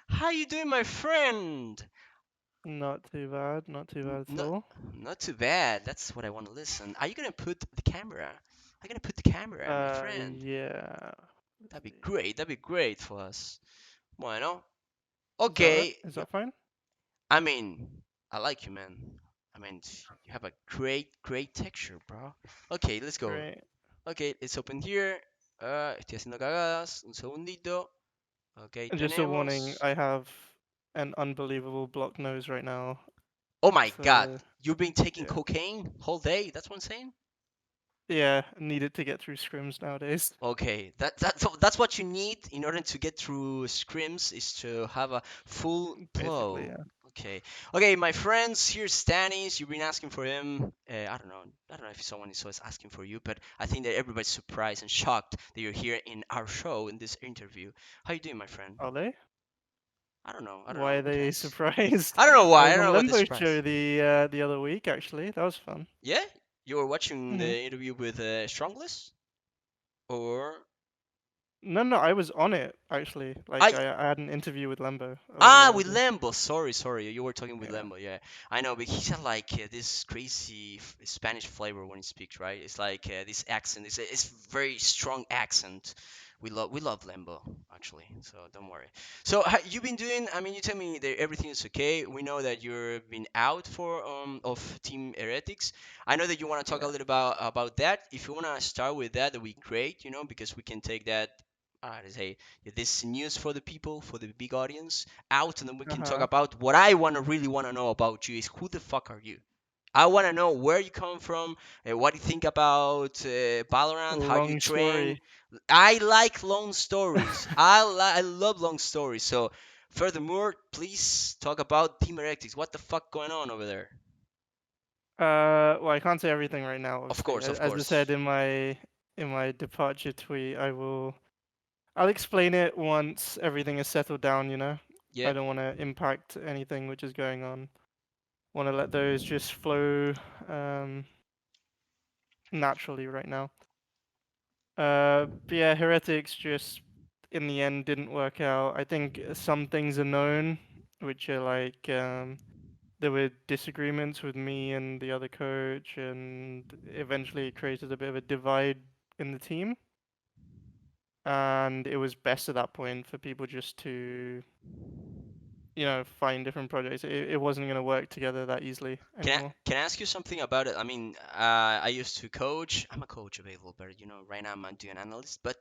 How you doing, my friend? Not too bad, not too bad at Not, all. not too bad. That's what I want to listen. Are you gonna put the camera? Are you gonna put the camera, my friend? Yeah. Let's That'd be see. great. That'd be great for us. Bueno. Is that right? Okay. Is that fine? I mean, I like you, man. I mean, you have a great texture, bro. Okay, let's go. Great. Okay, let's open here. Estoy haciendo cagadas. Un segundito. Okay, And just a warning, tenemos. I have an unbelievable block nose right now. Oh my God, So you've been taking yeah. cocaine whole day? That's what I'm saying. Yeah, need it to get through scrims nowadays. Okay, that's what you need in order to get through scrims is to have a full Basically, blow. yeah. Okay, okay, my friends. Here's Stanis. You've been asking for him. I don't know. I don't know if someone is always asking for you, but I think that everybody's surprised and shocked that you're here in our show in this interview. How you doing, my friend? Are they? I don't know. I don't Why know. are they Depends. surprised? I don't know I why. I was don't on know what the Limbo surprise. show the other week actually. That was fun. Yeah, you were watching hmm the interview with Strongless, or No, I was on it actually. Like I I had an interview with Lembo a little Ah, while with ago. Lambo. Sorry. You were talking with Yeah. Lambo. Yeah, I know, but he's got like this crazy Spanish flavor when he speaks, right? It's like this accent. It's very strong accent. We love Lambo actually, so don't worry. So you've been doing? I mean, you tell me that everything is okay. We know that you've been out for of Team Heretics. I know that you want to talk a Yeah. little about that. If you want to start with that, that'd be great. Because we can take that. To say this news for the people, for the big audience, out, and then we can talk Uh-huh. about what I really want to know about you is who the fuck are you? I want to know where you come from, what you think about Valorant, how you Long train. story. I like long stories. I love long stories. So, furthermore, please talk about Team Heretics. What the fuck going on over there? Well, I can't say everything right now, Of obviously. course, of As I said course. in my departure tweet, I'll explain it once everything is settled down, you know. I Yeah. don't want to impact anything which is going on. Want to let those just flow um, naturally right now. But yeah, Heretics just in the end didn't work out. I think some things are known, which are like there were disagreements with me and the other coach, and eventually it created a bit of a divide in the team. And it was best at that point for people just to, find different projects. It wasn't going to work together that easily Can I anymore. can I ask you something about it? I mean, I used to coach. I'm a coach available, but right now I'm not doing analyst. But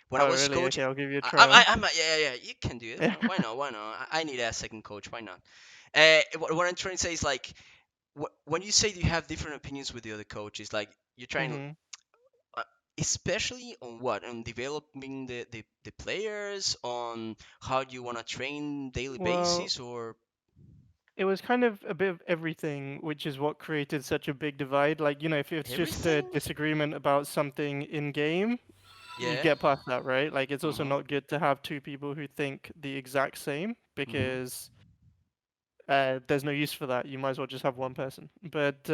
when I Oh, was really? coaching, Okay, I'll give you a I, trial. I'm a, yeah. You can do it. Why not? Why not? I need a second coach. Why not? What I'm trying to say is like when you say you have different opinions with the other coaches, like you're trying, hmm uh, especially on what on developing the players, on how you want to train daily Well, basis, or it was kind of a bit of everything, which is what created such a big divide. Like, if it's just a everything. disagreement about something in game, you Yeah. get past that, right? Like, it's also Mhm. not good to have two people who think the exact same Mhm. because there's no use for that. You might as well just have one person. But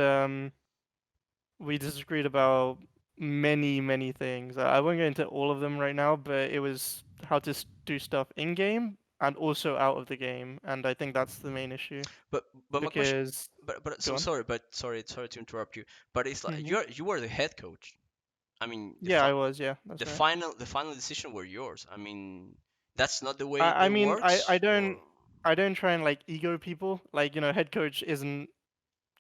we disagreed about many, many things. I won't go into all of them right now, but it was how to do stuff in game and also out of the game. And I think that's the main issue But my question, because, but go so on. sorry, sorry to interrupt you. But it's like hmm you were the head coach. I mean, Yeah, I was. Yeah, that's right. the final decision were yours. I mean, that's not the way I it mean, works, or I don't try and like ego people. Like, head coach isn't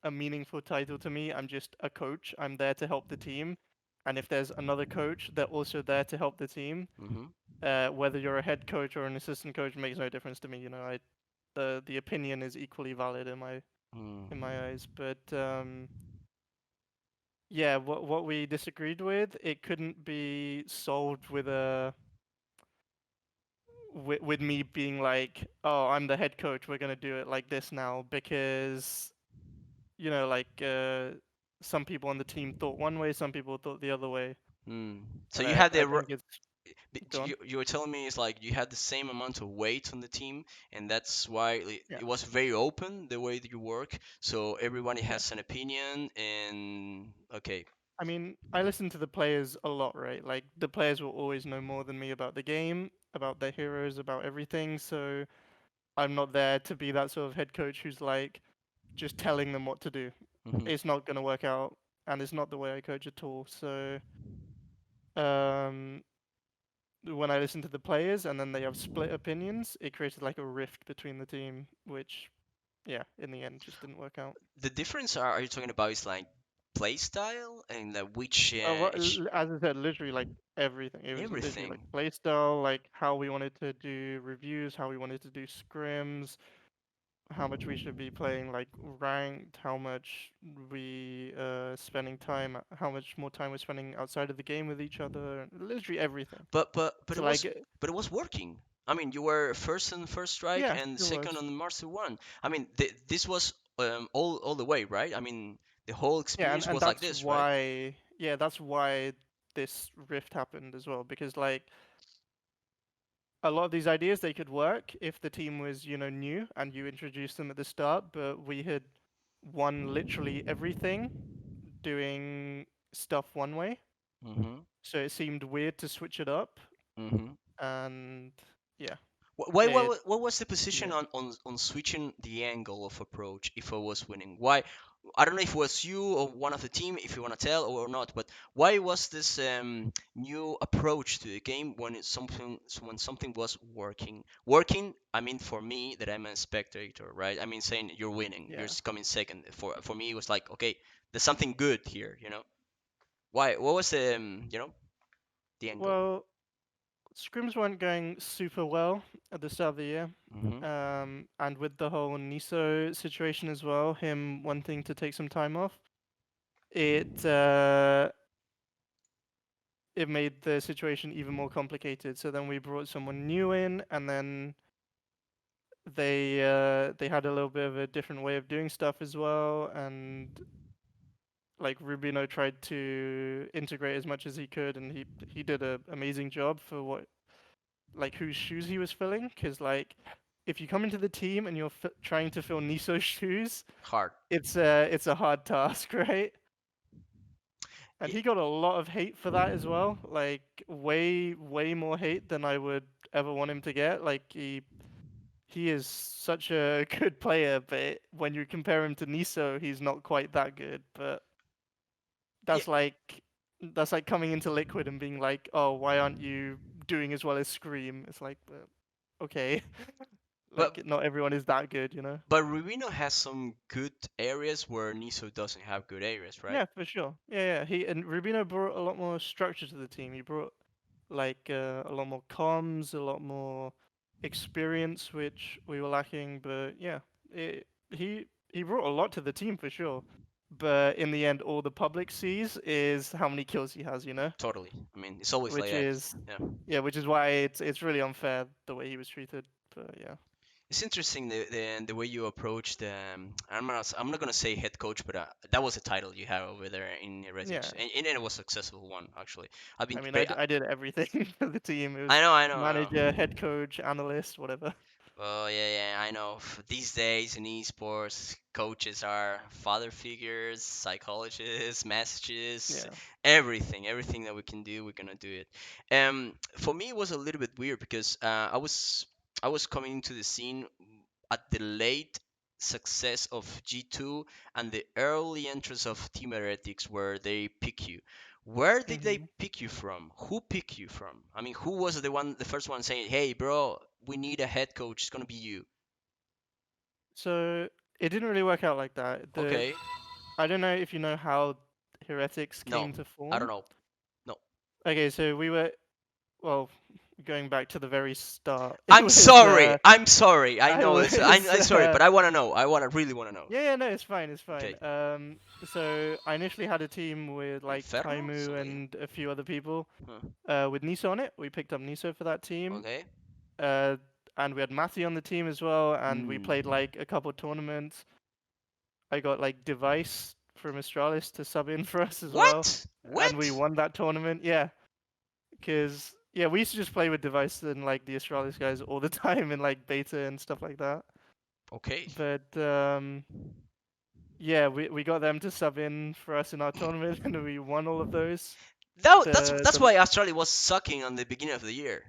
a meaningful title to me. I'm just a coach. I'm there to help the team. And if there's another coach, they're also there to help the team. hmm Whether you're a head coach or an assistant coach makes no difference to me. The opinion is equally valid in my eyes. But yeah, what we disagreed with, it couldn't be solved with me being like, oh, I'm the head coach. We're gonna do it like this now because like some people on the team thought one way, some people thought the other way, mm. So and you I had I think it's go on. you were telling me it's like you had the same amount of weight on the team, and that's why Yeah, it was very open the way that you work. So everybody yeah. has an opinion, and okay. I mean, I listen to the players a lot, right? Like the players will always know more than me about the game, about their heroes, about everything. So I'm not there to be that sort of head coach who's like just telling them what to do. Hmm. It's not going to work out, and it's not the way I coach at all. So um, when I listened to the players and then they have split opinions, it created like a rift between the team, which yeah, in the end just didn't work out. The difference are you talking about is like play style and which As I said, literally like everything. It was literally like everything. playstyle, like how we wanted to do reviews, how we wanted to do scrims, how much we should be playing like ranked, how much we spending time, how much more time we're spending outside of the game with each other, literally everything. But So it like, was but it was working. I mean, you were first in first strike yeah, and it second was. on the Master One. I mean, this was all the way, right? I mean, the whole Yeah, experience and was like that's this, right? why, yeah, that's why this rift happened as well, because like a lot of these ideas they could work if the team was new and you introduced them at the start, but we had won literally everything doing stuff one way, Mhm. so it seemed weird to switch it up, Mhm. and yeah, Why? it What was the position yeah on switching the angle of approach if I was winning? Why? I don't know if it was you or one of the team, if you want to tell or not. But why was this new approach to the game when it's something when something was working? Working, I mean, for me that I'm a spectator, right? I mean, saying you're winning, you're yeah. coming second. For me, it was like, okay, there's something good here, you know. Why? What was the the angle? Well, scrims weren't going super well at the start of the year. Hmm. And with the whole Niso situation as well, him wanting to take some time off, it it made the situation even more complicated. So then we brought someone new in, and then they had a little bit of a different way of doing stuff as well, and like Rubino tried to integrate as much as he could, and he did an amazing job for what like whose shoes he was filling. Because like if you come into the team and you're trying to fill Niso's shoes, Hard. it's a hard task, right? And he got a lot of hate for that as well. Like way more hate than I would ever want him to get. Like he is such a good player, but when you compare him to Niso, he's not quite that good. But Yeah, that's like that's like coming into Liquid and being like, oh, why aren't you doing as well as Scream? It's like, okay, but like not everyone is that good, you know? But Rubino has some good areas where Niso doesn't have good areas, right? Yeah, for sure. Yeah. He and Rubino brought a lot more structure to the team. He brought like a lot more comms, a lot more experience, which we were lacking. But yeah, he brought a lot to the team for sure. But in the end, all the public sees is how many kills he has, Totally. I mean, it's always like which that. is Yeah. yeah, which is why it's really unfair the way he was treated. But yeah, It's interesting the way you approached. I'm not gonna say head coach, but that was a title you had over there in yeah. Heretics, and it was a successful one actually. I've been, I mean, but I did everything for the team. It I was know, I know, I manager, know. head coach, analyst, whatever. Oh yeah, yeah, I know. These days in esports, coaches are father figures, psychologists, messages, Yeah. everything that we can do, we're gonna do it. For me, it was a little bit weird because I was coming into the scene at the late success of G2 and the early entrance of Team Heretics, where they pick you. Where did they hmm pick you from? Who picked you from? I mean, who was the first one saying, "Hey, bro, we need a head coach. It's gonna be you." So it didn't really work out like that. The Okay. I don't know if you know how Heretics No, came to I don't form. know. No. Okay, so we were well going back to the very start. It I'm was sorry. I'm sorry. I I know this. was I'm sorry, but I wanna know. Really wanna know. yeah, no, it's fine, it's fine. Okay. So I initially had a team with like Inferno? Taimu Something? and a few other people. Huh. With Niso on it, we picked up Niso for that team. Okay. Uh, and we had Matty on the team as well, and we played Hmm. like a couple tournaments. I got like Device from Astralis to sub in for us as well, What? and we What? won that tournament. Yeah, because yeah, we used to just play with Device and like the Astralis guys all the time in like beta and stuff like that. Okay. But yeah, we got them to sub in for us in our tournament, and we won all of those. That's The why Australia was sucking on the beginning of the year.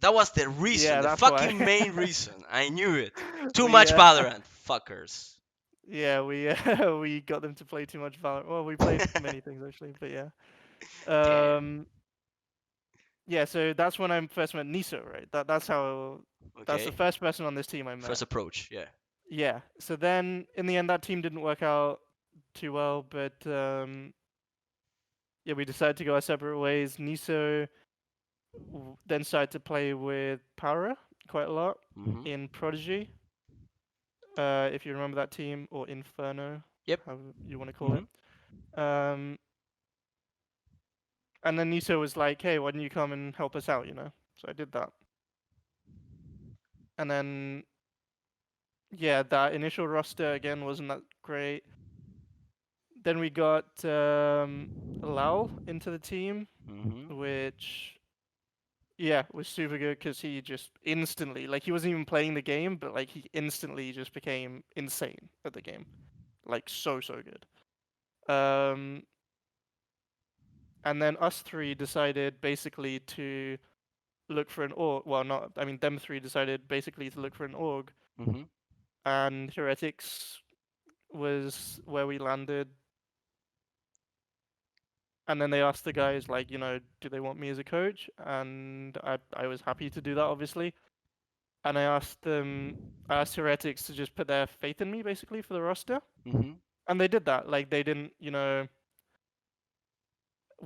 That was the reason, Yeah, the that's why. fucking main reason. I knew it. Too we much Valorant, fuckers. yeah, we got them to play too much Valorant. Well, we played many things actually, but yeah. Damn. Yeah, so that's when I first met Niso, right? That's the Okay. first person on this team I met. First approach, yeah. Yeah. So then in the end that team didn't work out too well, but yeah, we decided to go our separate ways. Niso then started to play with Para quite a lot Mhm. in Prodigy, if you remember that team, or Inferno, Yep. how you want to call it. Mhm. Um, and then Niso was like, "Hey, why don't you come and help us out?" So I did that, and then yeah, that initial roster again wasn't that great. Then we got Lau into the team, Mhm. which yeah was super good because he just instantly, like, he wasn't even playing the game, but like he instantly just became insane at the game, like so good. Um, and then us three decided basically to look for an org. Well, not, I mean, them three decided basically to look for an org, Mhm. and Heretics was where we landed. And then they asked the guys, like, do they want me as a coach? And I was happy to do that, obviously. And I asked Heretics to just put their faith in me, basically, for the roster. Mhm. And they did that. Like, they didn't, Wait,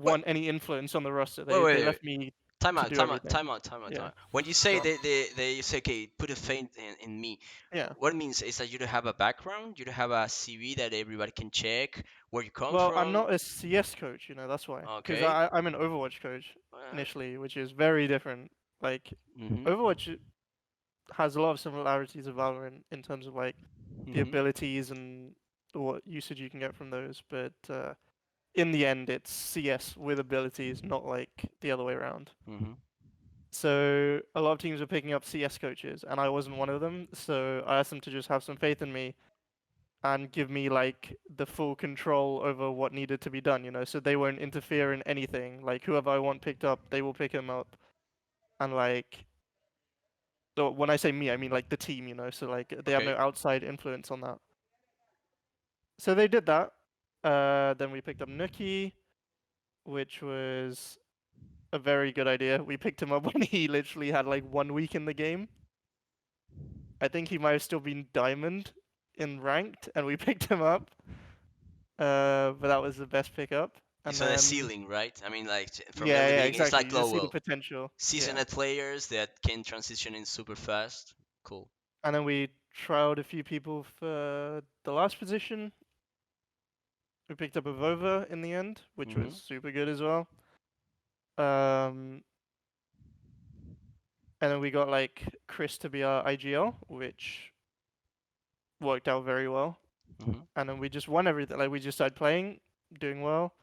want any influence on the roster. wait, They wait, wait. left me Time to out, do time out, everything. time out, time out, time Yeah. out. When you say Go on. they say, okay, put a faith in me, Yeah. what it means is that you don't have a background, you don't have a CV that everybody can check where you come Well, I'm from. not a CS coach, that's why. Because Okay. I'm an Overwatch coach Uh, initially, which is very different. Like, mhm. Overwatch has a lot of similarities of Valorant in terms of, like, the Mhm. abilities and what usage you can get from those. But in the end, it's CS with abilities, not like the other way around. Mhm. So a lot of teams were picking up CS coaches, and I wasn't one of them. So I asked them to just have some faith in me and give me, like, the full control over what needed to be done. So they won't interfere in anything. Like, whoever I want picked up, they will pick him up, and, like, so when I say me, I mean like the team. So, like, they have no Okay. outside influence on that. So they did that. Then we picked up nukkye, which was a very good idea. We picked him up when he literally had like 1 week in the game. I think he might have still been diamond in ranked, and we picked him up. But that was the best pickup. And It's on a then ceiling, right? I mean, like from yeah, early yeah, beginning, it's exactly. like You just see the Lowell. potential. Yeah. Seasoned players that can transition in super fast. Cool. And then we trialed a few people for the last position. We picked up a Vova in the end, which was Mhm. super good as well. Um, and then we got like Chris to be our IGL, which worked out very well. Mhm. And then we just won everything. Like, we just started playing, doing well,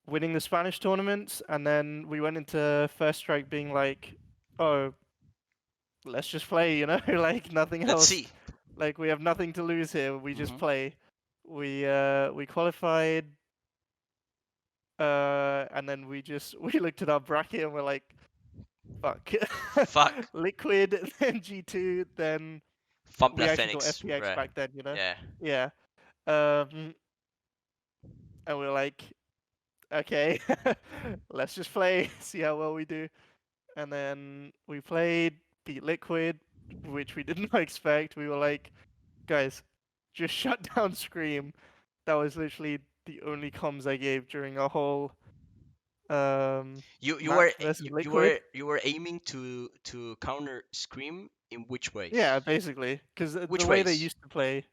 winning the Spanish tournaments, and then we went into First Strike being like, oh, let's just play, like nothing Let's else. see. Like, we have nothing to lose here. We just Mhm. play. We qualified, and then we looked at our bracket and we're like, fuck. Fuck. Liquid, then G2, then we Fabla actually got Phoenix. FPX Right. back then. Yeah. Yeah. Um, and we're like, okay, let's just play, see how well we do. And then we played, beat Liquid, which we did not expect. We were like, guys, just shut down Scream. That was literally the only comms I gave during our whole You were match versus you Liquid. were you were aiming to counter Scream in which Yeah, ways? basically, because the Which way they ways? used to play.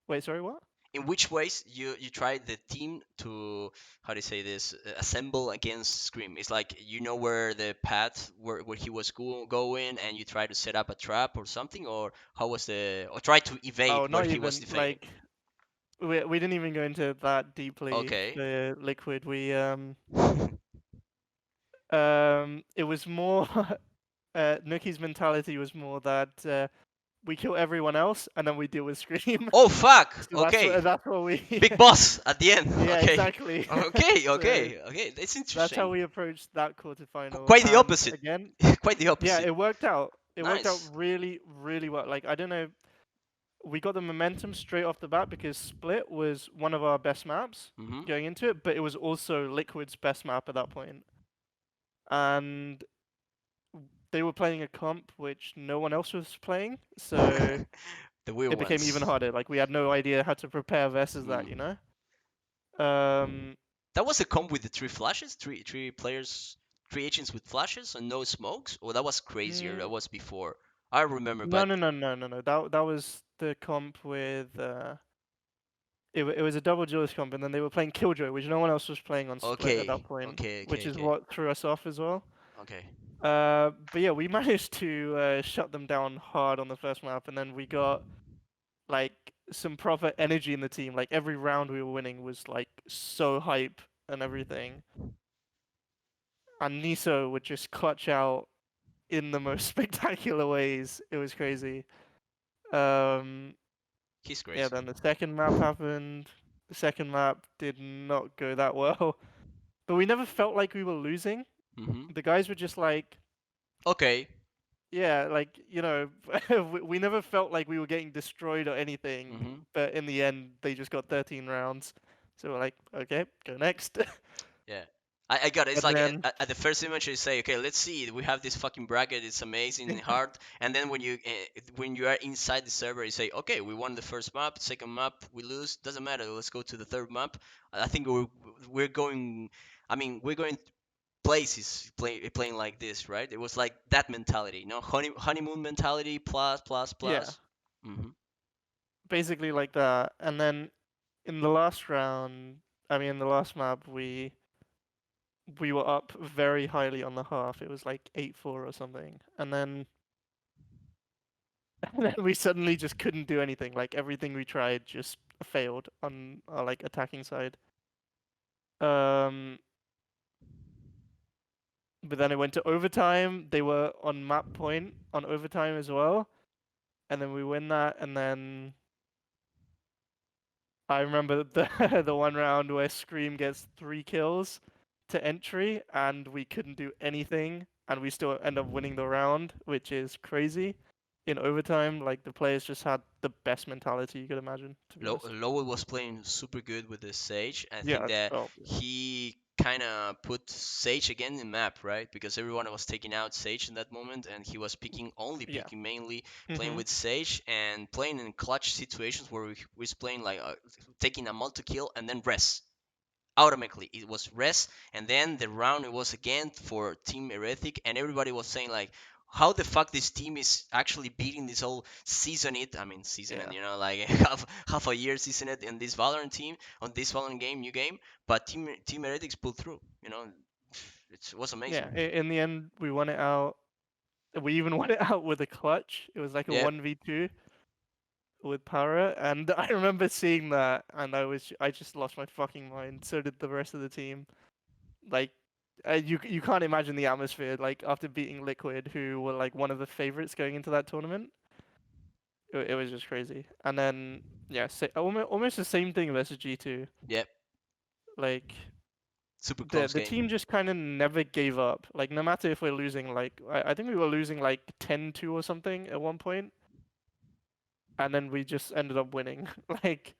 Wait, sorry, what? In which ways you tried the team to, how do you say this, assemble against Scream? It's like you know where the path where he was going, and you try to set up a trap or something, or how was the, or try to Oh, evade what not he was even evading. like we didn't even go into that deeply Okay. for Liquid. It was more Nuki's mentality was more that we kill everyone else, and then we deal with Scream. Oh fuck. So Okay. that's what we. Big boss at the end. Yeah, Okay. exactly. Okay. So Okay. That's that's how interesting. we approached that quarterfinal. Quite the And opposite. again, Quite the yeah, opposite. it worked out. It worked out Nice. really, really well. Like, I don't know, we got the momentum straight off the bat because Split was one of our best maps Mhm. going into it, but it was also Liquid's best map at that point. And they were playing a comp which no one else was playing, so The weird it became even ones. harder. Like, we had no idea how to prepare versus that, you Mm. know? Um, That was a comp with the three flashes, three players, three agents with flashes and no smokes. Or that was crazier. That mm, was before. I remember, no, but no, no, no, no, no. That was the comp with it was a double duelist comp, and then they were playing Killjoy, which no one else was playing on Split at that okay, point, okay, which okay, is okay, what threw us off as well. okay. But yeah, we managed to shut them down hard on the first map, and then we got like some proper energy in the team. Like every round we were winning was like so hype and everything. And Niso would just clutch out in the most spectacular ways. It was crazy. Um, He's yeah, crazy. then the second map happened. The second map did not go that well, but we never felt like we were losing. Mhm. The guys were just like, Okay. yeah, like, we never felt like we were getting destroyed or anything, Mhm. but in the end, they just got 13 rounds. So we're like, okay, go next. Yeah. I got it. It's And like then, at the first image you say, okay, let's see. We have this fucking bracket. It's amazing and hard. And then when you are inside the server, you say, okay, we won the first map. Second map, we lose. Doesn't matter. Let's go to the third map. I think we're going. I mean, we're going places playing like this, right? It was like that mentality, honeymoon mentality plus plus yeah, plus. Hmm. basically like that. And then in the last round, I mean, in the last map, we were up very highly on the half. It was like 8-4 or something. And then and then we suddenly just couldn't do anything. Like everything we tried just failed on our like attacking side. Um, but then it went to overtime. They were on map point on overtime as well, and then we win that. And then I remember the the one round where Scream gets 3 kills to entry, and we couldn't do anything, and we still end up winning the round, which is crazy. In overtime, like the players just had the best mentality you could imagine, to be honest. Lowell was playing super good with the Sage. I think Yeah. that Oh, he kind of put Sage again in map, right? Because everyone was taking out Sage in that moment, and he was only yeah. picking mainly playing Mhm. with Sage and playing in clutch situations where we was playing like taking a multi kill and then rest automatically. It was rest, and then the round it was again for Team Heretic, and everybody was saying like, how the fuck this team is actually beating this whole season it. I mean season it, Yeah. like half a year season it in this Valorant team on this Valorant game, new game. But Team Heretics pulled through. It was Yeah. amazing. In the end, we won it out. We even won it out with a clutch. It was like a Yeah. 1v2 with Para, and I remember seeing that, and I just lost my fucking mind. So did the rest of the team. Like, you can't imagine the atmosphere like after beating Liquid, who were like one of the favorites going into that tournament. It was just crazy. And then yeah, almost the same thing versus G2. Yeah. Like Super the close the team game. just kind of never gave up. Like no matter if we're losing, like I think we were losing like 10-2 or something at one point, and then we just ended up winning. Like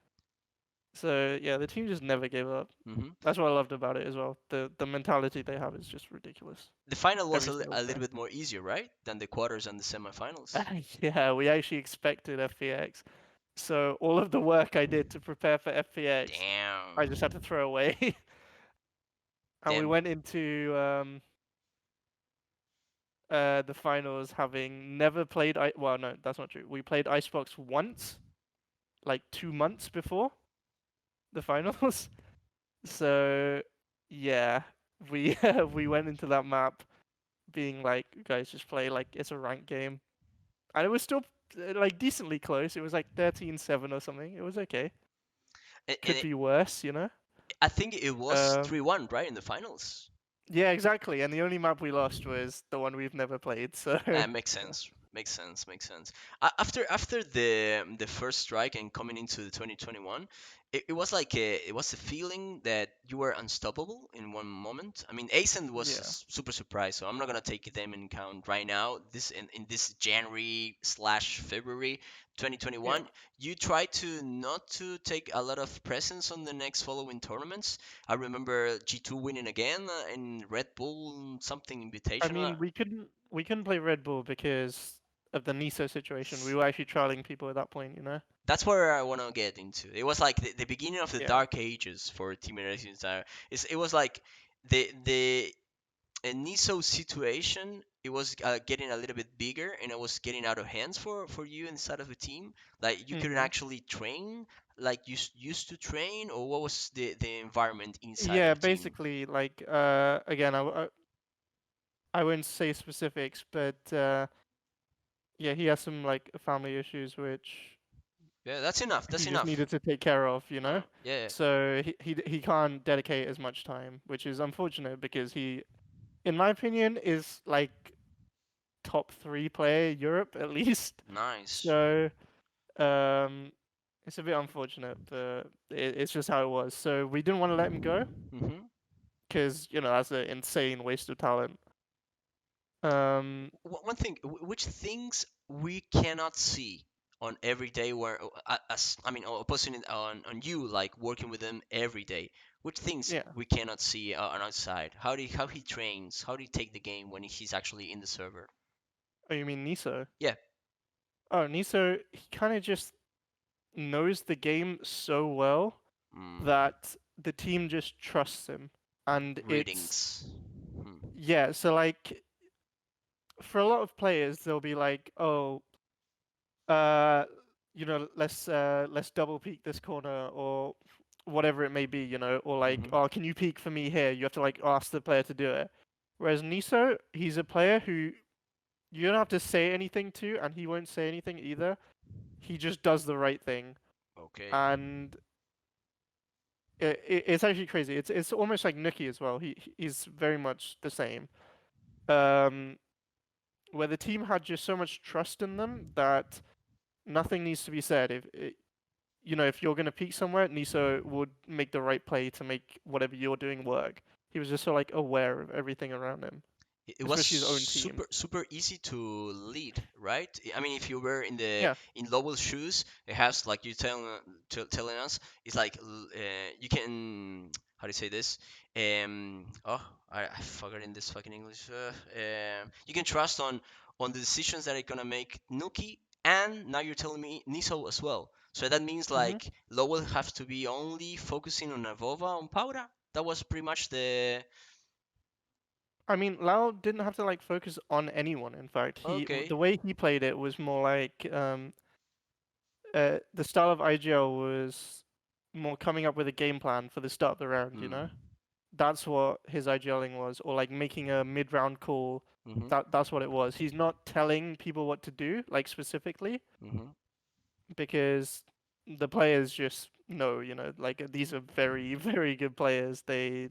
so, yeah, the team just never gave up. Hmm. That's what I loved about it as well. The mentality they have is just ridiculous The final was every single a little time. bit more easier, right, than the quarters and the semifinals. Yeah, we actually expected FPX. So all of the work I did to prepare for FPX, I just Damn. had to throw away. And we Damn. went into the finals having never played well, no, that's not true. We played Icebox once, like 2 months before the finals. So yeah, we we went into that map being like, guys, just play like it's a ranked game, and it was still like decently close. It was like 13-7 or something. It was okay. And Could be worse. I think it was Um, 3-1, right, in the finals. yeah, exactly. And the only map we lost was the one we've never played. So Makes sense. Makes sense. Makes sense. After the first strike and coming into the 2021, it was like it was a feeling that you were unstoppable in one moment. I mean, Ascent was a Yeah, super surprise, so I'm not gonna take them in count right now. This in this January slash February yeah. 2021, you try to not to take a lot of presence on the next following tournaments. I remember G2 winning again in Red Bull something I invitational. mean, we couldn't play Red Bull because of the Niso situation. We were actually trialing people at that point, you know. That's where I want to get into. It was like the beginning of the Yeah. dark ages for Team Heretics. It was like the Niso situation. It was getting a little bit bigger, and it was getting out of hands for you inside of the team. Like you couldn't hmm actually train like you used to train, or what was the environment inside of Yeah, the team? basically, like again, I wouldn't say specifics, but yeah, he has some like family issues which Yeah, that's enough. That's he just enough. needed to take care of, you know. Yeah, So he can't dedicate as much time, which is unfortunate because he, in my opinion, is like top three player Europe at least. nice. So um, it's a bit unfortunate, but it's just how it was. So we didn't want to let him go hmm because that's an insane waste of talent. Um, One thing, which things we cannot see on every day, where as I mean, opposing it on you, like working with them every day. Which things yeah. we cannot see on outside? How he trains? How do he take the game when he's actually in the server? Oh, you mean Niso? Yeah. Oh, Niso, he kind of just knows the game so well Mm, that the team just trusts him. And it's, readings. Hmm. yeah, so like for a lot of players, they'll be like, oh, uh, let's double peek this corner or whatever it may be, or like, hmm oh, can you peek for me here? You have to like ask the player to do it. Whereas Niso, he's a player who you don't have to say anything to, and he won't say anything either. He just does the right thing, Okay. and it's actually crazy. It's almost like nukkye as well. He's very much the same. Um, where the team had just so much trust in them that nothing needs to be said. If you're gonna peak somewhere, Niso would make the right play to make whatever you're doing work. He was just so like aware of everything around him, It was especially his own team. super easy to lead, right? I mean, if you were Yeah. in Lowell's shoes, it has like you telling us, it's like you can how do you say this? I forgot in this fucking English. You can trust on the decisions that are gonna make Nuki, and now you're telling me Niso as well. So that means hmm like Lowell have to be only focusing on Avova on Paura. That was pretty much the I mean, Lau didn't have to like focus on anyone. In fact, the okay. way he played it was more like the style of IGL was more coming up with a game plan for the start of the round. Hmm. That's what his IGLing was, or like making a mid-round call. Mm-hmm. That's what it was. He's not telling people what to do, like specifically, Mm-hmm. because the players just know. Like these are very very good players. They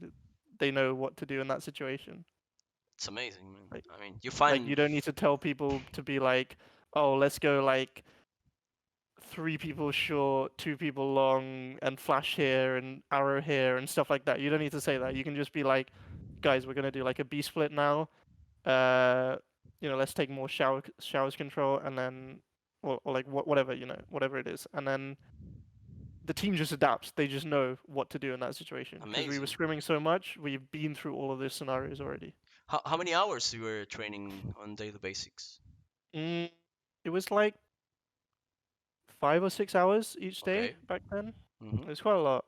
know what to do in that situation. It's amazing, man. Like I mean, you like find you don't need to tell people to be like, oh, let's go like three people short, two people long, and flash here and arrow here and stuff like that. You don't need to say that. You can just be like, guys, we're gonna do like a B split now. Uh, let's take more showers control and then, or like whatever whatever it is, and then the team just adapts. They just know what to do in that situation because we were amazing. scrimming so much. We've been through all of these scenarios already. How many hours you were training on daily basics? Mm, it was like 5 or 6 hours each day Okay. back then. Mm-hmm. It was quite a lot.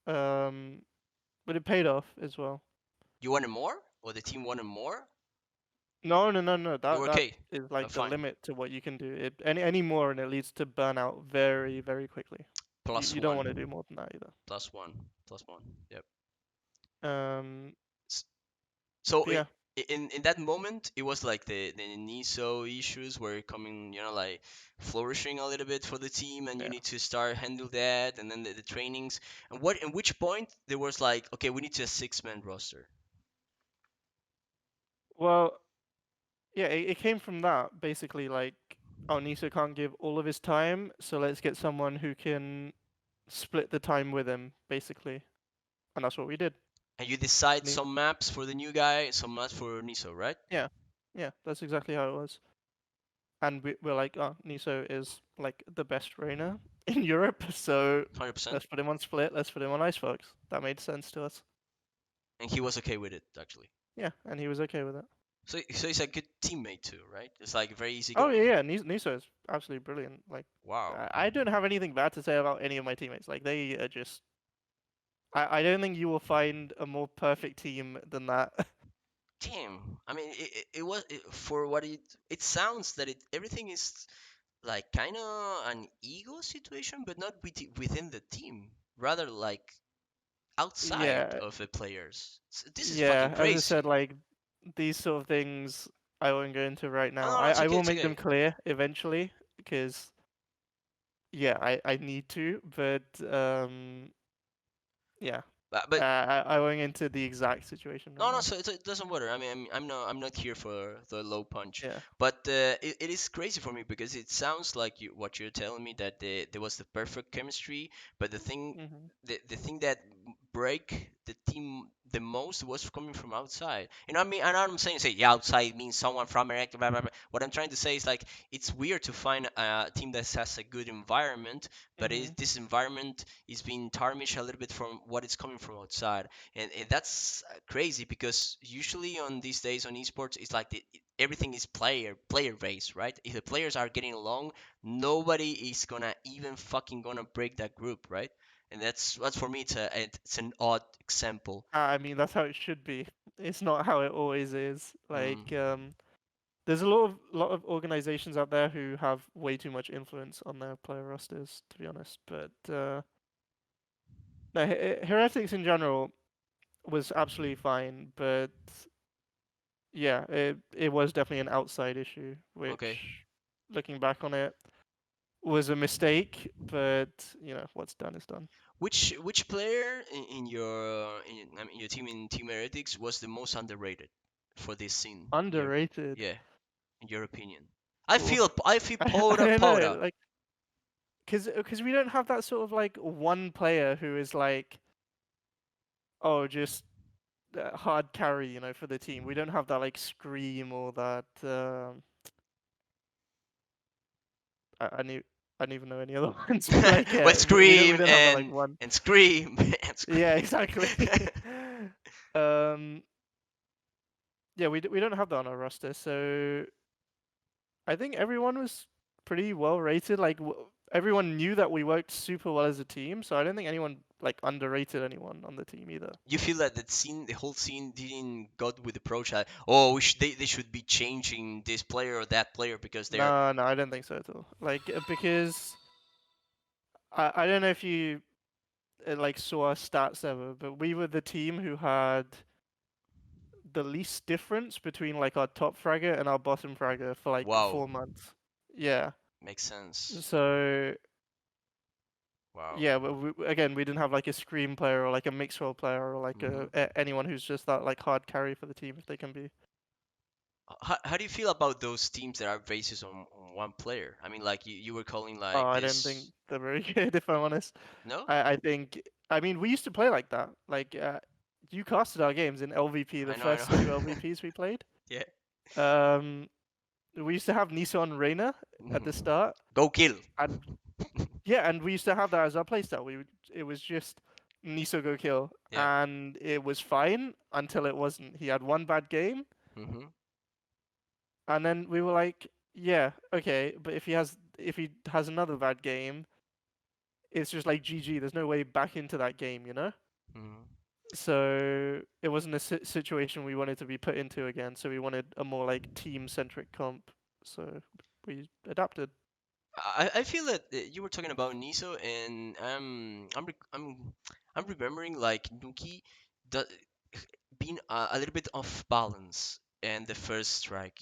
Um, but it paid off as well. You wanted more, or the team wanted more? No, no, no, no. You were That okay. is like the Fine. limit to what you can do. Any more and it leads to burnout very, very quickly. You Plus you don't want to do one. more than that either. Plus one. Plus one. Yep. Um, S- So but yeah, in that moment, it was like the NISO issues were coming, like flourishing a little bit for the team, and you yeah. need to start handle that, and then the trainings. And what, in which point there was like, okay, we need to a 6-man roster. Well, yeah, it came from that basically. Like, oh, Niso can't give all of his time, so let's get someone who can split the time with him, basically, and that's what we did. And you decide Ni- some maps for the new guy, some maps for Niso, right? yeah, yeah, that's exactly how it was. And we're like, oh, Niso is like the best Reina in Europe, so 100%. let's put him on split. Let's put him on Icebox. That made sense to us. And he was okay with it, actually. Yeah, and he was okay with it. So he's a good teammate too, right? It's like very Oh yeah, easygoing. yeah. Niso is absolutely brilliant. Like, Wow. I don't have anything bad to say about any of my teammates. Like, they are just. I don't think you will find a more perfect team than that. Damn. I mean, it was for what it sounds that everything is like kind of an ego situation, but not within the team, rather like outside Yeah, of the players. This is fucking yeah. As I said, crazy. like these sort of things I won't go into right Oh, now. no, I, it's I okay, will it's make them okay. clear eventually because yeah, I need to, but yeah. But I won't get into the exact situation right no, no, now. so it doesn't matter. I mean, I'm not here for the low punch, Yeah. but it is crazy for me because it sounds like what you're telling me that there was the perfect chemistry, but Hmm. the thing that break the team the most was coming from outside. You know what I mean? And I'm saying say yeah, outside means someone from America. Blah, blah, blah. What I'm trying to say is like it's weird to find a team that has a good environment, but Hmm. this environment is being tarnished a little bit from what is coming from outside, and that's crazy because usually on these days on esports it's like everything is player based, right? If the players are getting along, nobody is gonna even fucking gonna break that group, right? And that's for me it's an odd example. I mean, that's how it should be. It's not how it always is. Like, Mm. there's a lot of organizations out there who have way too much influence on their player rosters, to be honest. But no, Heretics in general was absolutely fine. But yeah, it was definitely an outside issue, Okay. which, looking back on it, was a mistake. But what's done is done. Which player in your I mean, your team in Team Heretics was the most underrated for this scene? Underrated. Yeah, in your opinion. I feel Oof. I feel I Poda don't know. Poda. Like, because we don't have that sort of like one player who is like, oh, just hard carry, for the team. We don't have that like scream or that. I knew I don't even know any other ones, but like Well, yeah, we scream don't have that like one. and scream and Yeah, scream. exactly. um, yeah, we don't have that on our roster, so I think everyone was pretty well rated. Like everyone knew that we worked super well as a team, so I don't think anyone like underrated anyone on the team either. You feel that the whole scene didn't got with the approach that oh they should be changing this player or that player because they're No, no, I don't think so at all. Like because I don't know if you like saw our stats ever, but we were the team who had the least difference between like our top fragger and our bottom fragger for like wow, 4 months. Yeah. makes sense. So Wow. yeah, but again, we didn't have like a scream player or like a mixed role player or like Hmm. anyone who's just that like hard carry for the team if they can be. How do you feel about those teams that are based on one player? I mean, like you were calling Oh, like I don't think this. they're very good if I'm honest. No? I think I mean we used to play like that. Like you casted our games in LVP, the I first two know. LVPs we played. Yeah. Um, we used to have Nissan Reina at the Mhm. start, Go kill. and yeah, and we used to have that as our playstyle. It was just Niso go kill, Yeah. and it was fine until it wasn't. He had one bad game, Hmm. and then we were like, yeah, okay, but if he has another bad game, it's just like GG. There's no way back into that game. Hmm. So it wasn't a situation we wanted to be put into again. So we wanted a more like team centric comp. So we adapted. I feel that you were talking about Niso, and I'm remembering like Nuki the, being a little bit off balance and the first strike,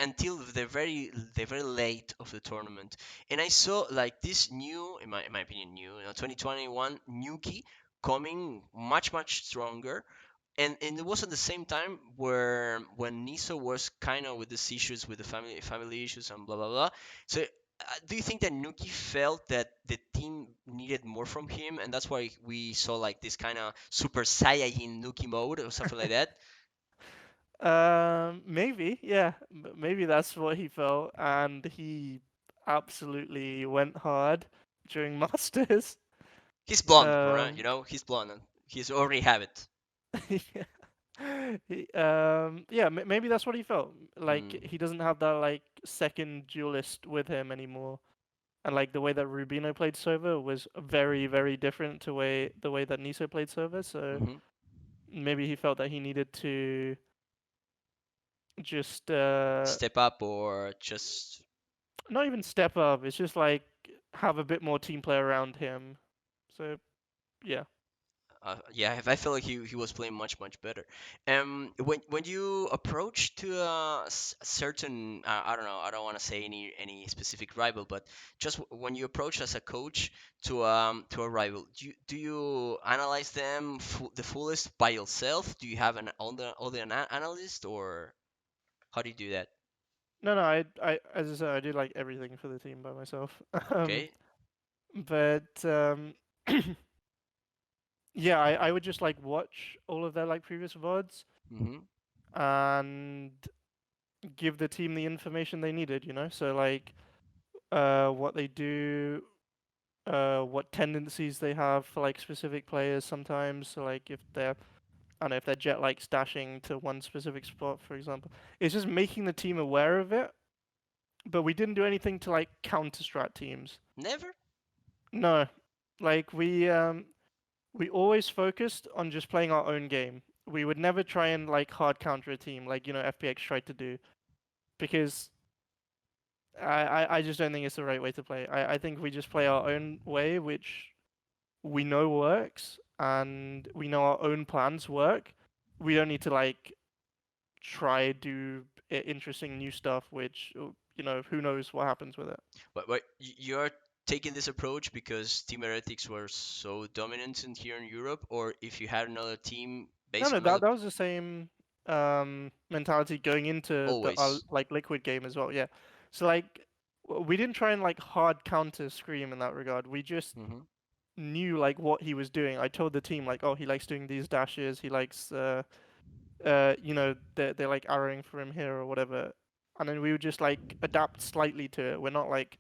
until the very late of the tournament, and I saw like this new, in my opinion, new 2021 Nuki coming much stronger, and it was at the same time where when Niso was kind of with these issues with the family issues and blah blah blah. So do you think that Nuki felt that the team needed more from him, and that's why we saw like this kind of Super Saiyajin Nuki mode or something like that? Maybe, yeah, maybe that's what he felt, and he absolutely went hard during Masters. He's blonde, right? Um, You know, he's blonde, and he's already have it. yeah. Yeah, maybe that's what he felt. Like Hmm. he doesn't have that like second duelist with him anymore, and like the way that Rubino played Sova was very, very different to the way that Niso played Sova. So Hmm. maybe he felt that he needed to just Step up or just not even step up. It's just like have a bit more team play around him. So yeah. yeah, I feel like he was playing much better. When you approach to a certain I don't know, I don't want to say any specific rival, but just when you approach as a coach to a rival, do you analyze them the fullest by yourself? Do you have an other analyst, or how do you do that? No, no. as I said, I do like everything for the team by myself. um, Okay. but yeah, I would just like watch all of their like previous VODs Mm-hmm. and give the team the information they needed. You know, so like what they do, what tendencies they have for like specific players sometimes. So like if they're I don't know if their jet likes dashing to one specific spot, for example. It's just making the team aware of it, but we didn't do anything to like counter strat teams. Never. No, like we always focused on just playing our own game. We would never try and like hard counter a team like FPX tried to do because I just don't think it's the right way to play. I think we just play our own way, which we know works, and we know our own plans work. We don't need to like try do interesting new stuff, which who knows what happens with it. But you're taking this approach because Team Heretics were so dominant in here in Europe, or if you had another team No, based no, on another that was the same mentality going into the always. like liquid game as well. Yeah, so like we didn't try and like hard counter Scream in that regard. We just Hmm. knew like what he was doing. I told the team like, oh, he likes doing these dashes. He likes they're like arrowing for him here or whatever, and then we would just like adapt slightly to it. We're not like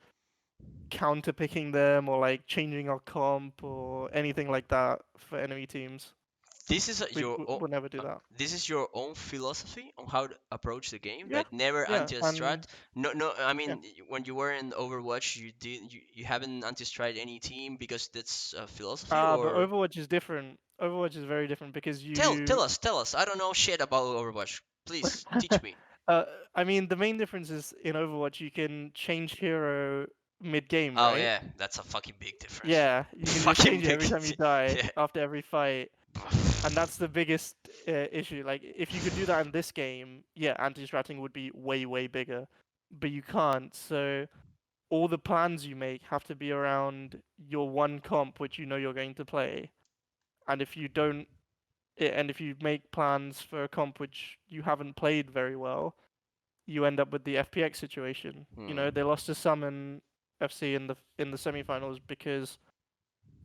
counter picking them or like changing our comp or anything like that for enemy teams. This is We'd, we'll never do that. this is your own philosophy on how to approach the game. Yeah, That never yeah, anti-strat. and No, no. I yeah. mean, when you were in Overwatch, you haven't anti-strat any team because that's a philosophy, But or Overwatch is different. Overwatch is very different because tell us. I don't know shit about Overwatch. Please teach me. uh, I mean, the main difference is in Overwatch you can change hero mid game, Oh right? yeah, that's a fucking big difference. Yeah, you can just Fucking change it big. every time you die Yeah. after every fight, and that's the biggest issue. Like, if you could do that in this game, yeah, anti-stratting would be way, way bigger, but you can't. So all the plans you make have to be around your one comp, which you know you're going to play, and if you don't, and if you make plans for a comp which you haven't played very well, you end up with the FPX situation. You know, Hmm. they lost to Summon FC in the semifinals because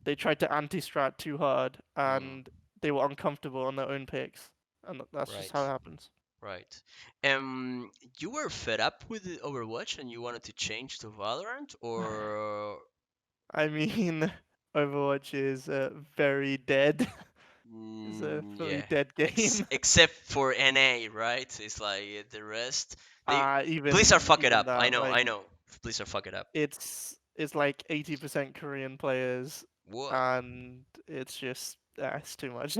they tried to anti-strat too hard Hmm. and they were uncomfortable on their own picks, and that's just how it Right. happens. Right. Um, you were fed up with the Overwatch and you wanted to change to Valorant, or I mean, Overwatch is very dead. It's a fully yeah, dead game. except for NA, right? It's like the rest. They Blizzard fuck it Even up. I that, know, like I know. Blizzard fuck it up. it's like 80% Korean players, What? and it's just it's too much.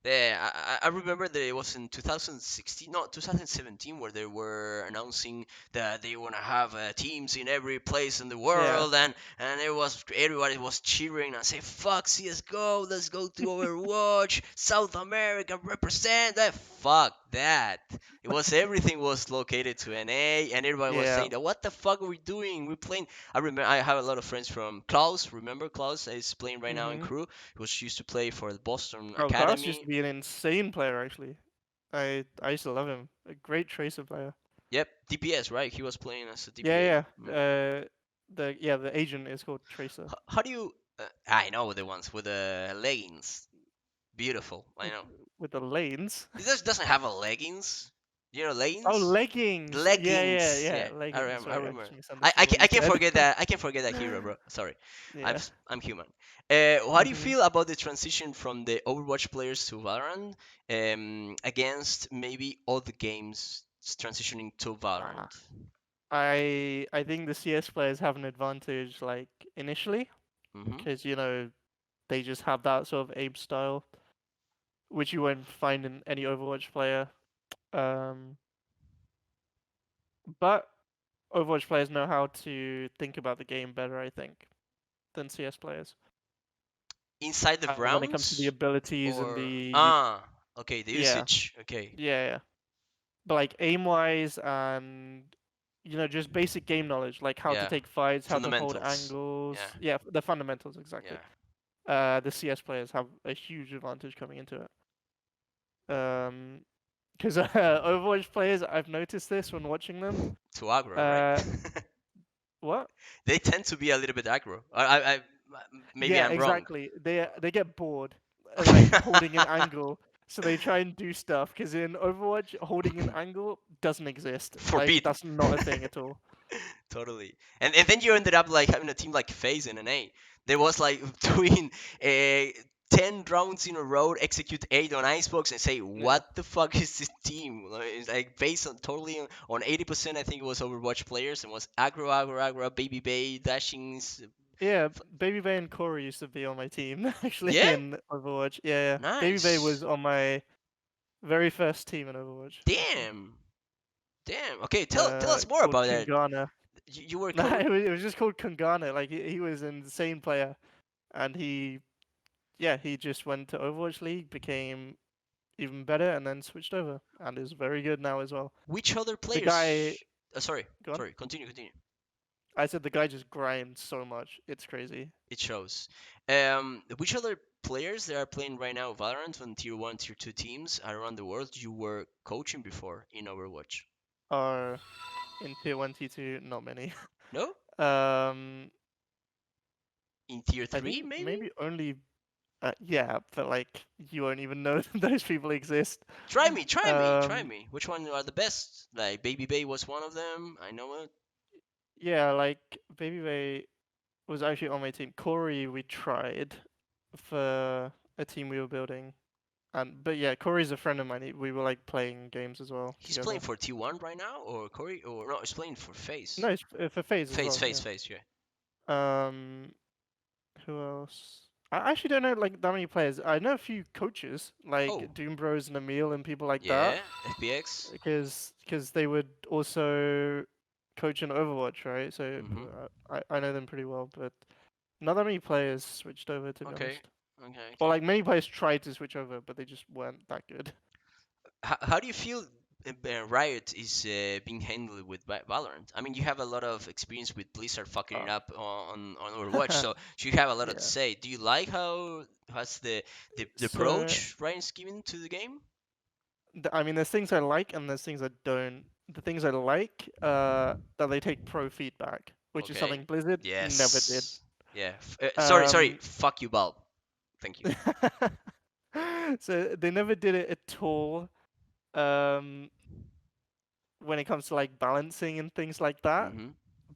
Yeah, I remember that it was in 2016, no, 2017, where they were announcing that they want to have teams in every place in the Yeah, world, and it was everybody was cheering and saying, "Fuck CS:GO, let's go to Overwatch, South America represent that." Fuck that. It was everything was located to NA, and everybody was Yeah. saying that what the fuck are we doing? We're playing. I remember I have a lot of friends from Klaus. Remember Klaus is playing right now in Mhm. Crew. He was used to play for the Boston Oh, Klaus used to Academy. be an insane player actually. I used to love him. A great tracer player. Yep, DPS, right? He was playing as a DPA. Yeah, yeah. The agent is called Tracer. How do you? I know the ones with the leggings. Beautiful. I With know. with the lanes. It just doesn't have a leggings. You know Oh, leggings? leggings. Leggings. Yeah, Yeah, I leggings. remember. I Sorry, I remember. just misunderstood what I you can't said. forget that. I can't forget that hero, bro. Sorry, Yeah. I'm human. How do you Mhm. feel about the transition from the Overwatch players to Valorant, against maybe all the games transitioning to Ah, Valorant? I think the CS players have an advantage like initially Hmm. because they just have that sort of aim style which you won't find in any Overwatch player. Um, but Overwatch players know how to think about the game better, I think, than CS players. Inside the When it comes to the rounds, abilities and or okay, the yeah, usage. Okay, yeah. But like aim wise and just basic game knowledge, like how to yeah, take fights, how to hold fundamentals. Yeah, angles. Yeah, the fundamentals exactly. yeah. The CS players have a huge advantage coming into it. Because Overwatch players, I've noticed this when watching them. To aggro, right? Uh, what? They tend to be a little bit aggro. Maybe Yeah, I'm wrong. exactly. They get bored, like holding an angle, so they try and do stuff. Because in Overwatch, holding an angle doesn't exist. Like Forbidden. that's not a thing at all. Totally. And then you ended up like having a team like FaZe in an A. There was like doing 10 rounds in a row, execute 8 on Icebox, and say, Yeah. what the fuck is this team? Like, it's like based on totally on 80%, I think it was Overwatch players, and was aggro, aggro, aggro, baby bay, dashings. Yeah, Baby Bay and Corey used to be on my team actually Yeah? in Overwatch. Yeah, yeah. Baby Bay was Nice. on my very first team in Overwatch. Damn. Damn. Okay, tell us more Called about that. Kungana. You were Nah, covering. it was just called Kungana. Like he was an insane player, and he just went to Overwatch League, became even better, and then switched over, and is very good now as well. Which other The guy, players? Sorry, go on. sorry. Continue, continue. I said the guy just grinds so much, it's crazy. It shows. Which other players that are playing right now Valorant on tier one, tier two teams around the world you were coaching before in Overwatch? Are in tier one, tier two, not many. No, um, in tier I three think maybe. maybe only. Yeah, but like you won't even know those people exist. Try me, try me, try Um, me. Which one are the best? Like Baby Bay was one of them. I know it. yeah, like Baby Bay was actually on my team. Corey, we tried for a team we were building. But yeah, Corey's a friend of mine. We were like playing games as well He's playing together. for T1 right now, or Corey, or no? He's playing for FaZe. No, it's for FaZe as FaZe, well. FaZe, Yeah. FaZe. Yeah. Um, who else? I actually don't know like that many players. I know a few coaches Oh, like Doom Bros and Emil and people like that yeah. FPX. because they would also coach in Overwatch, right? So Mhm. I know them pretty well, but not that many players switched over to be Okay. honest. Okay. Or Okay. like many players tried to switch over, but they just weren't that good. How do you feel Riot is being handled with Valorant? I mean, you have a lot of experience with Blizzard fucking it Uh, up on Overwatch, so you have a lot to yeah. say. Do you like how has the So approach Riot's giving to the game? I mean, there's things I like and there's things I don't. The things I like, that they take pro feedback, which is Okay. something Blizzard never did. Yes. Yeah. Sorry. Um, Fuck you, Valve. Thank you. so they never did it at all. Um, when it comes to like balancing and things like that. Mm-hmm.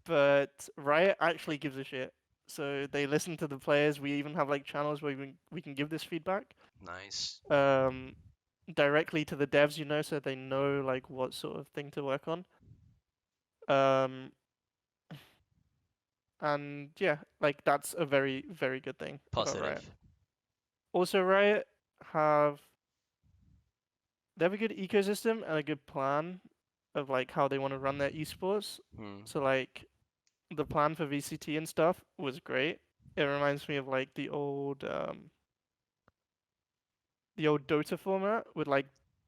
But Riot actually gives a shit. So they listen to the players. We even have like channels where we can give this feedback. Nice. Um, directly to the devs, so they know like what sort of thing to work on. Um, and yeah, like that's a very, very good thing about Riot. Positive. Also, Riot have they have a good ecosystem and a good plan of like how they want to run their esports. Hmm. So like the plan for VCT and stuff was great. It reminds me of like the old Dota format with like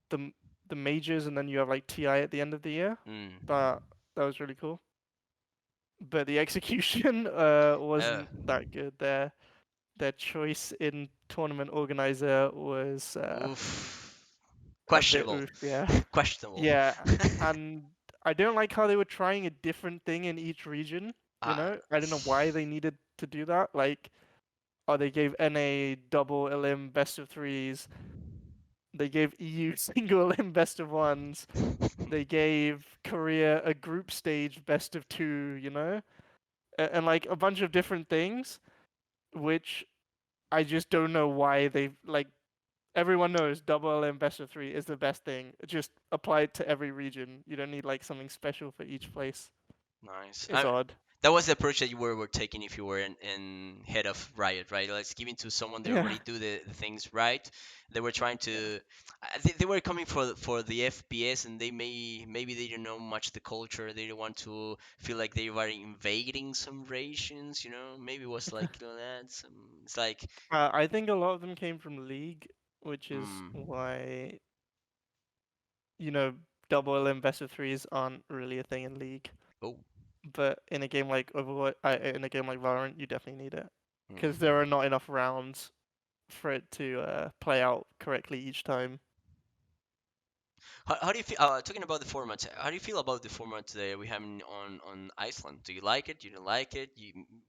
the the majors, and then you have like TI at the end of the year. Mm. That was really cool. But the execution Uh, wasn't that good. Their choice in tournament organizer was oof. a bit Questionable. oof. Yeah, Questionable. yeah, and I don't like how they were trying a different thing in each region. You uh, know, I don't know why they needed to do that. Like, oh, they gave NA double elim best of threes. They gave EU single elim best of ones. They gave Korea a group stage best of two. You know, and like a bunch of different things, which I just don't know why they like. Everyone knows double LM best of three is the best thing. Just apply it to every region. You don't need like something special for each place. Nice. It's odd. That was the approach that you were taking if you were in head of Riot, right? Like giving to someone that Yeah. already do the things right. They were trying Yeah. to, they were coming for the FPS, and maybe they didn't know much the culture. They didn't want to feel like they were invading some regions, you know. Maybe it was like that. It's like, I think a lot of them came from League, which is mm, why you know double LM best of threes aren't really a thing in League. oh, But in a game like Overwatch, in a game like Valorant, you definitely need it because mm. there are not enough rounds for it to play out correctly each time. How do you feel? Talking about the format, how do you feel about the format today we have on Iceland? Do you like it? Do you don't like it?